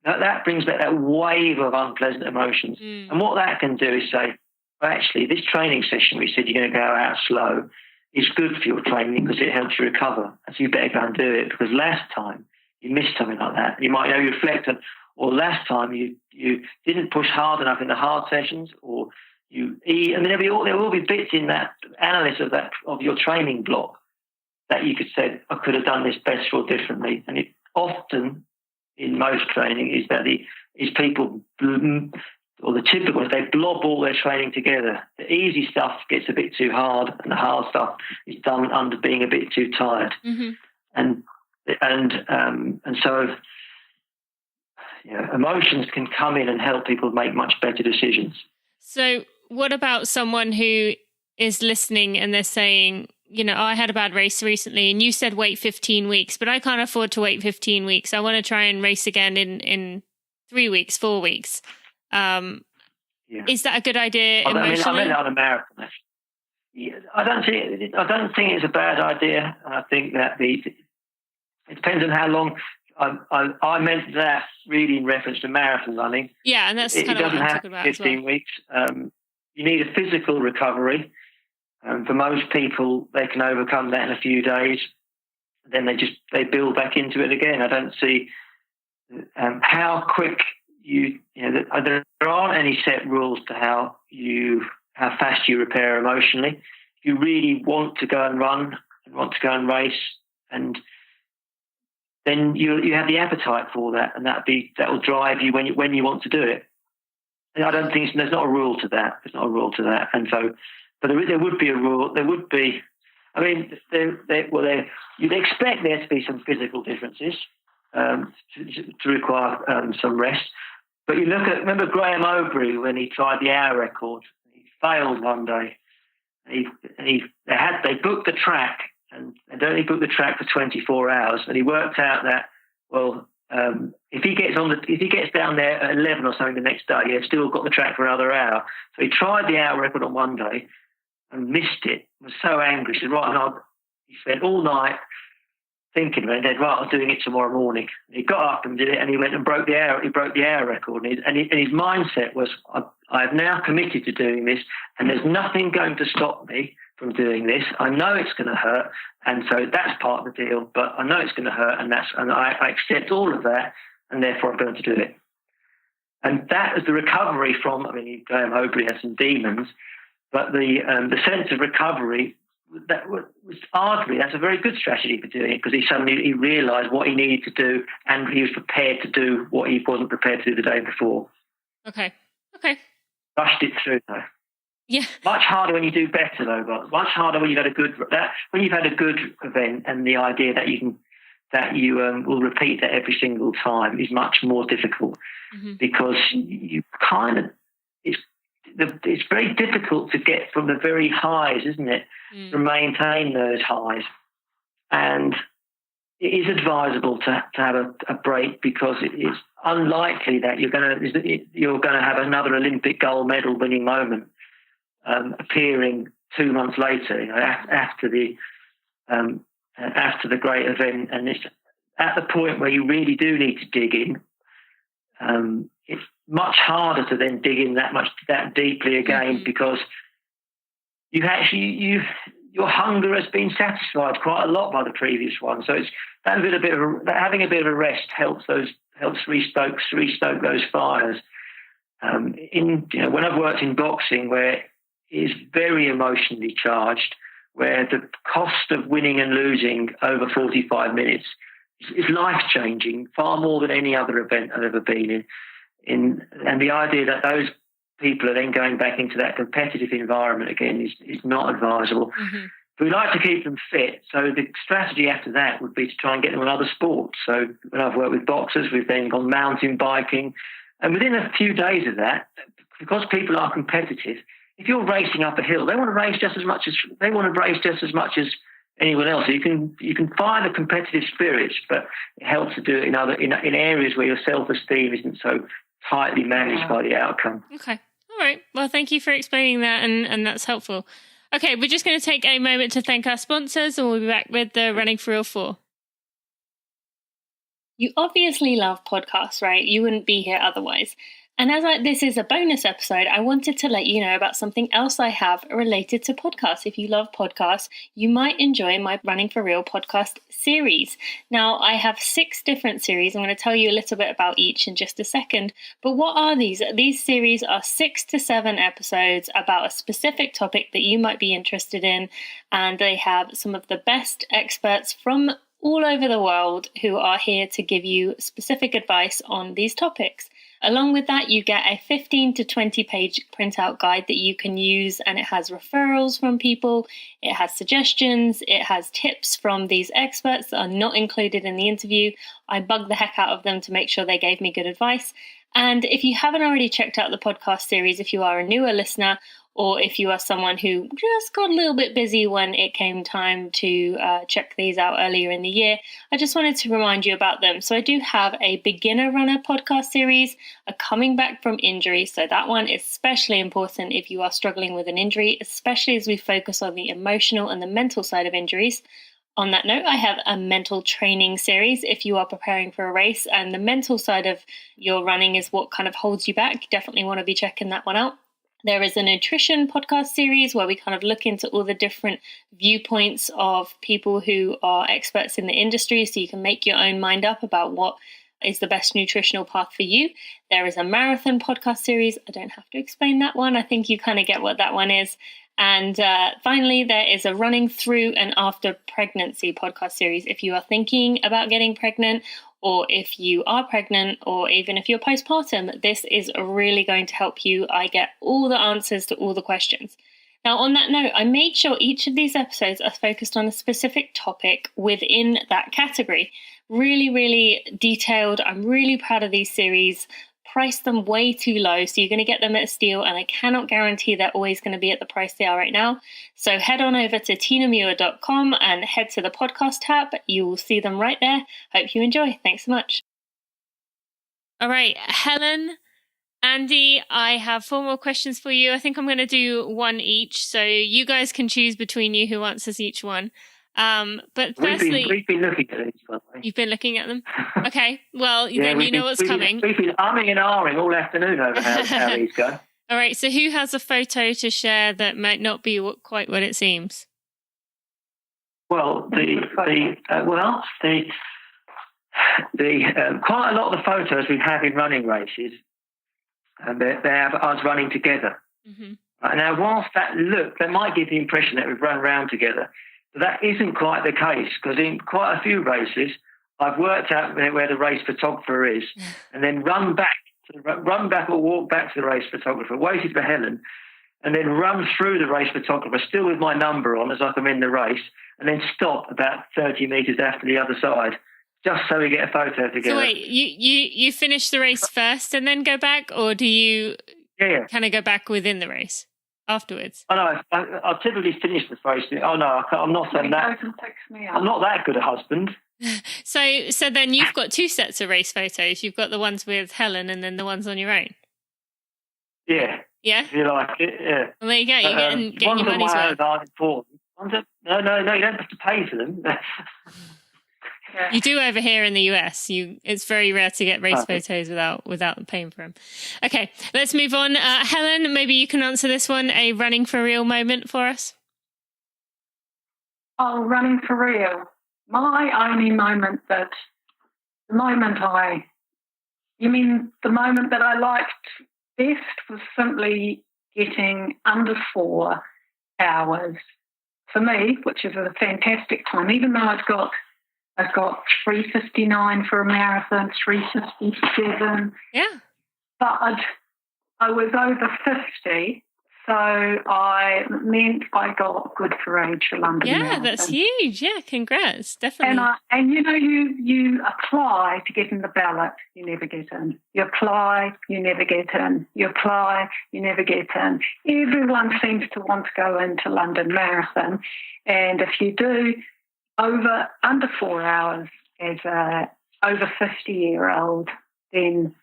that brings back that wave of unpleasant emotions. And what that can do is say, well, actually, this training session we said you're going to go out slow is good for your training because it helps you recover. So you better go and do it, because last time you missed something like that. You might reflect on, or last time you didn't push hard enough in the hard sessions, or you eat. I mean, there will be bits in that analysis of your training block that you could say, I could have done this better or differently. And it often, in most training, is that people, or the typical is they blob all their training together. The easy stuff gets a bit too hard, and the hard stuff is done under being a bit too tired. Mm-hmm. And so emotions can come in and help people make much better decisions. So what about someone who is listening and they're saying, I had a bad race recently and you said wait 15 weeks, but I can't afford to wait 15 weeks. I want to try and race again in 3 weeks, 4 weeks. Is that a good idea emotionally? I mean on a marathon, actually. I don't think it's a bad idea. I think that it depends on how long. I meant that really in reference to marathon running. Yeah, and that's kind of what I'm talking about. 15 weeks. You need a physical recovery. For most people, they can overcome that in a few days. Then they build back into it again. I don't see how quick there aren't any set rules to how fast you repair emotionally. If you really want to go and run and want to go and race, and then you have the appetite for that, and that will drive you when you want to do it. And I don't think there's not a rule to that. There's not a rule to that. And so, but there would be a rule. There would be. I mean, you'd expect there to be some physical differences to require some rest. But you remember Graham Obrey when he tried the hour record? He failed one day. They booked the track and only booked the track for 24 hours, and he worked out that if he gets down there at 11 or something the next day, he's still got the track for another hour. So he tried the hour record on one day and missed it. He was so angry. He said, he spent all night thinking about it. He said, right, I'm doing it tomorrow morning. And he got up and did it, and he went and broke the hour. He broke the hour record, and his mindset was, I have now committed to doing this, and there's nothing going to stop me from doing this. I know it's going to hurt, and so that's part of the deal. But I know it's going to hurt, and I accept all of that, and therefore I'm going to do it. And that is the recovery from. I mean, Graham Obrey has some demons. But the sense of recovery, that was arguably, that's a very good strategy for doing it, because he realised what he needed to do, and he was prepared to do what he wasn't prepared to do the day before. Okay. Rushed it through though. Yeah. Much harder when you do better though, but much harder when you've had a good event, and the idea that you will repeat that every single time is much more difficult, because you kind of it's very difficult to get from the very highs, isn't it? To maintain those highs. And it is advisable to have a break, because it's unlikely that you're going to have another Olympic gold medal winning moment appearing 2 months later, after the great event. And it's at the point where you really do need to dig in. It's much harder to then dig in that deeply again, because your hunger has been satisfied quite a lot by the previous one. So it's having a bit of a rest helps restoke those fires. When I've worked in boxing, where it's very emotionally charged, where the cost of winning and losing over 45 minutes is life-changing, far more than any other event I've ever been in. And the idea that those people are then going back into that competitive environment again is not advisable. But we like to keep them fit. So the strategy after that would be to try and get them on other sports. So when I've worked with boxers, we've then gone mountain biking. And within a few days of that, because people are competitive, if you're racing up a hill, they want to race just as much as anyone else. So you can find the competitive spirits, but it helps to do it in areas where your self-esteem isn't so tightly managed by the outcome. Okay. All right. Well, thank you for explaining that, and that's helpful. Okay, we're just going to take a moment to thank our sponsors, and we'll be back with the Running for Real 4. You obviously love podcasts, right? You wouldn't be here otherwise. And as this is a bonus episode, I wanted to let you know about something else I have related to podcasts. If you love podcasts, you might enjoy my Running for Real podcast series. Now, I have 6 different series. I'm going to tell you a little bit about each in just a second. But what are these? These series are 6 to 7 episodes about a specific topic that you might be interested in. And they have some of the best experts from all over the world who are here to give you specific advice on these topics. Along with that, you get a 15 to 20 page printout guide that you can use, and it has referrals from people, it has suggestions, it has tips from these experts that are not included in the interview. I bugged the heck out of them to make sure they gave me good advice. And if you haven't already checked out the podcast series, if you are a newer listener, or if you are someone who just got a little bit busy when it came time to check these out earlier in the year, I just wanted to remind you about them. So I do have a beginner runner podcast series, a coming back from injury. So that one is especially important if you are struggling with an injury, especially as we focus on the emotional and the mental side of injuries. On that note, I have a mental training series if you are preparing for a race, and the mental side of your running is what kind of holds you back. You definitely want to be checking that one out. There is a nutrition podcast series where we kind of look into all the different viewpoints of people who are experts in the industry, so you can make your own mind up about what is the best nutritional path for you. There is a marathon podcast series. I don't have to explain that one. I think you kind of get what that one is. And finally, there is a running through and after pregnancy podcast series. If you are thinking about getting pregnant, or if you are pregnant, or even if you're postpartum, this is really going to help you. I get all the answers to all the questions. Now, on that note, I made sure each of these episodes are focused on a specific topic within that category. Really, really detailed. I'm really proud of these series. Priced them way too low, so you're going to get them at a steal, and I cannot guarantee they're always going to be at the price they are right now. So head on over to tinamuir.com and head to the podcast tab. You will see them right there. Hope you enjoy. Thanks so much. All right, Helen, Andy, I have 4 more questions for you. I think I'm going to do one each, so you guys can choose between you who answers each one. But firstly, we've been looking at these, by the way. You've been looking at them? Okay, well, then you know what's coming. We've been umming and ahhing all afternoon over how these go. All right, so who has a photo to share that might not be quite what it seems? Well, quite a lot of the photos we have in running races, and they have us running together. Mm-hmm. Now, whilst that might give the impression that we've run round together, but that isn't quite the case, because in quite a few races, I've worked out where the race photographer is, and then run back or walk back to the race photographer, waited for Helen, and then run through the race photographer, still with my number on as if I'm in the race, and then stop about 30 metres after the other side, just so we get a photo together. So wait, you finish the race first and then go back, or do you kind of go back within the race afterwards? Oh no, I'll typically finish the race. Oh no, I'm not saying that. I'm not that good a husband. So then you've got 2 sets of race photos. You've got the ones with Helen and then the ones on your own. Yeah. Yeah? If you like it, yeah. Well, there you go. You're getting your money's worth. Aren't important. No, you don't have to pay for them. Yeah. You do over here in the US. It's very rare to get race photos without paying for them. Okay, let's move on. Helen, maybe you can answer this one, a running for real moment for us. Oh, running for real. My only moment the moment that I liked best was simply getting under 4 hours for me, which is a fantastic time, even though I've got 3:59 for a marathon, 3:57. Yeah. But I was over 50, so it meant I got good for age for London Marathon. Yeah, that's huge. Yeah, congrats, definitely. And you apply to get in the ballot, you never get in. You apply, you never get in. You apply, you never get in. Everyone seems to want to go into London Marathon, and if you do under 4 hours as a over 50-year-old, then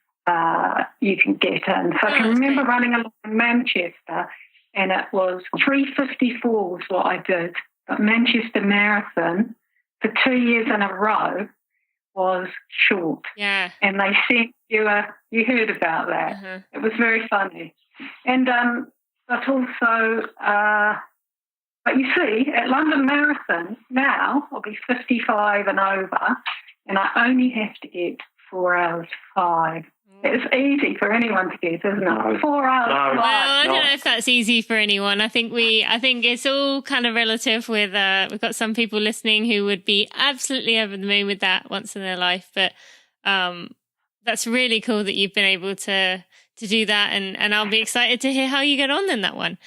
you can get in. So I can remember running along in Manchester, and it was 3:54 was what I did. But Manchester Marathon for 2 years in a row was short. Yeah. And they sent you heard about that. Uh-huh. It was very funny. And but also but you see, at London Marathon now I'll be 55 and over, and I only have to get 4 hours 5. It's easy for anyone to get, isn't it? 4 hours. Well, I don't know if that's easy for anyone. I think it's all kind of relative. With we've got some people listening who would be absolutely over the moon with that once in their life. But that's really cool that you've been able to do that, and I'll be excited to hear how you get on in that one.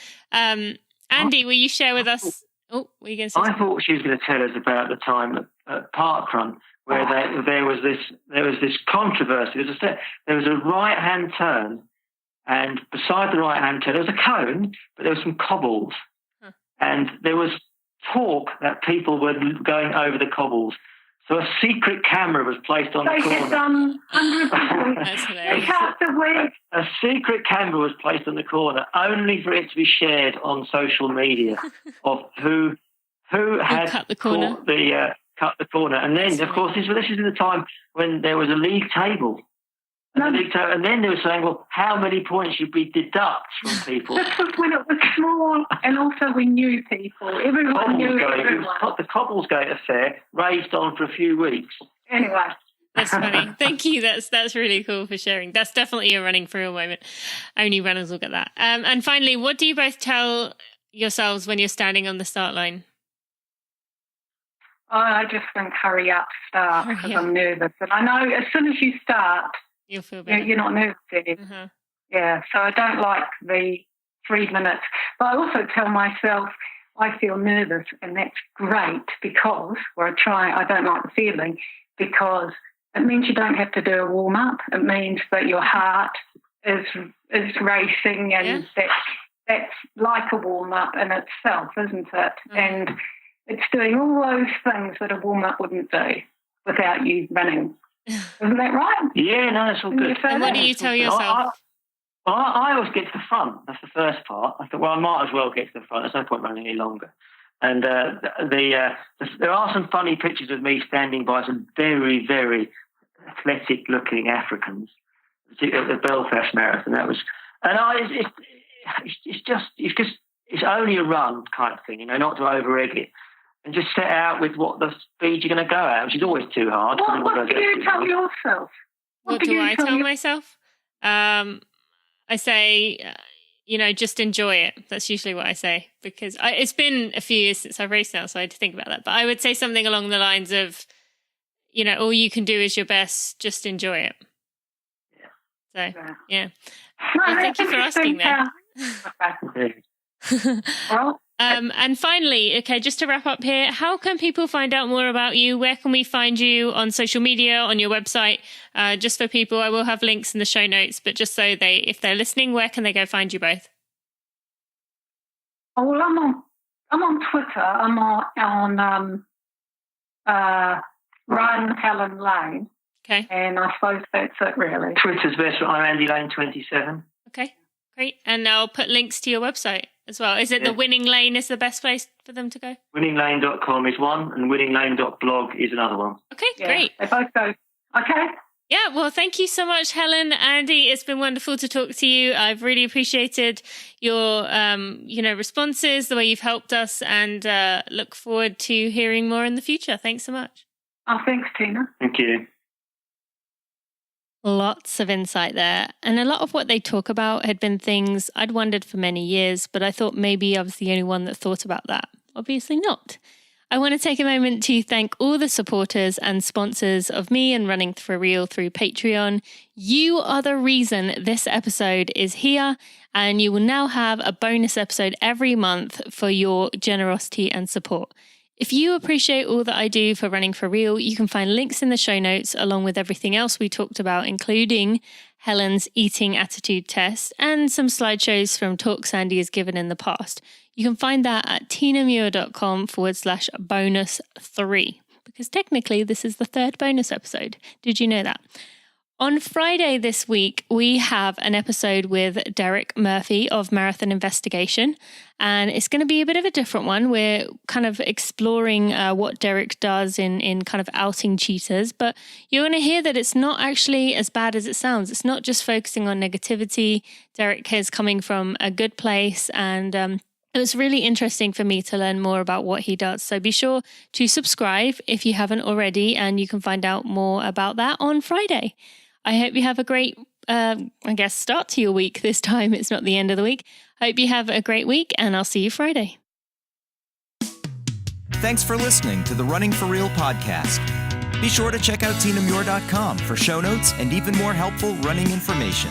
Andy, will you share with us? Oh, were you going to say something? I thought she was going to tell us about the time at Parkrun, where there was this controversy. There was a right-hand turn, and beside the right-hand turn, there was a cone, but there was some cobbles. Huh. And there was talk that people were going over the cobbles. So a secret camera was placed on the corner. They had done hundreds of That's hilarious. A secret camera was placed on the corner, only for it to be shared on social media of who had cut the corner. Cut the corner. And then, of course, this is the time when there was a league table. And then they were saying, well, how many points should we deduct from people? This was when it was small, and also we knew people. Everyone knew everyone. The Cobblesgate affair raged on for a few weeks. Anyway. That's funny. Thank you. That's really cool for sharing. That's definitely a running for real moment. Only runners will get that. And finally, what do you both tell yourselves when you're standing on the start line? I just think hurry up, start, because I'm nervous. And I know as soon as you start, you'll feel better. You're not nervous anymore. Uh-huh. Yeah, so I don't like the 3 minutes. But I also tell myself I feel nervous, and that's great because, I don't like the feeling, because it means you don't have to do a warm-up. It means that your heart is racing, and that's like a warm-up in itself, isn't it? Mm-hmm. And it's doing all those things that a warm-up wouldn't do without you running. Isn't that right? Yeah, no, that's all good. And what do you tell yourself? I always get to the front. That's the first part. I thought, well, I might as well get to the front. There's no point running any longer. And there are some funny pictures of me standing by some very, very athletic-looking Africans at the Belfast Marathon. It's only a run kind of thing, not to over-egg it. And just set out with what the speed you're going to go at, which is always too hard. What do you tell yourself? What do I tell myself? I say, just enjoy it. That's usually what I say, because it's been a few years since I've raced now, so I had to think about that. But I would say something along the lines of, all you can do is your best, just enjoy it. Yeah. So, yeah. Well, thank you for asking then. Well, and finally, okay, just to wrap up here, how can people find out more about you? Where can we find you on social media, on your website? Just for people, I will have links in the show notes, but just so if they're listening, where can they go find you both? Oh, well, I'm on Twitter. I'm on Run Helen Lane. Okay. And I suppose that's it, really. Twitter's best. I'm Andy Lane 27. Okay, great. And I'll put links to your website as well. Is it the Winning Lane is the best place for them to go? winninglane.com is one, and winninglane.blog is another one. Okay, great. They both go. Okay. Yeah, well, thank you so much, Helen. Andy, it's been wonderful to talk to you. I've really appreciated your, responses, the way you've helped us, and look forward to hearing more in the future. Thanks so much. Oh, thanks, Tina. Thank you. Lots of insight there. And a lot of what they talk about had been things I'd wondered for many years, but I thought maybe I was the only one that thought about that. Obviously not. I want to take a moment to thank all the supporters and sponsors of me and Running for Real through Patreon. You are the reason this episode is here, and you will now have a bonus episode every month for your generosity and support. If you appreciate all that I do for Running for Real, you can find links in the show notes along with everything else we talked about, including Helen's eating attitude test and some slideshows from talks Andy has given in the past. You can find that at tinamuir.com/bonus3, because technically this is the third bonus episode. Did you know that? On Friday this week, we have an episode with Derek Murphy of Marathon Investigation, and it's going to be a bit of a different one. We're kind of exploring what Derek does in kind of outing cheaters, but you're going to hear that it's not actually as bad as it sounds. It's not just focusing on negativity. Derek is coming from a good place, and it was really interesting for me to learn more about what he does. So be sure to subscribe if you haven't already, and you can find out more about that on Friday. I hope you have a great, start to your week this time. It's not the end of the week. Hope you have a great week, and I'll see you Friday. Thanks for listening to the Running for Real podcast. Be sure to check out tinamuir.com for show notes and even more helpful running information.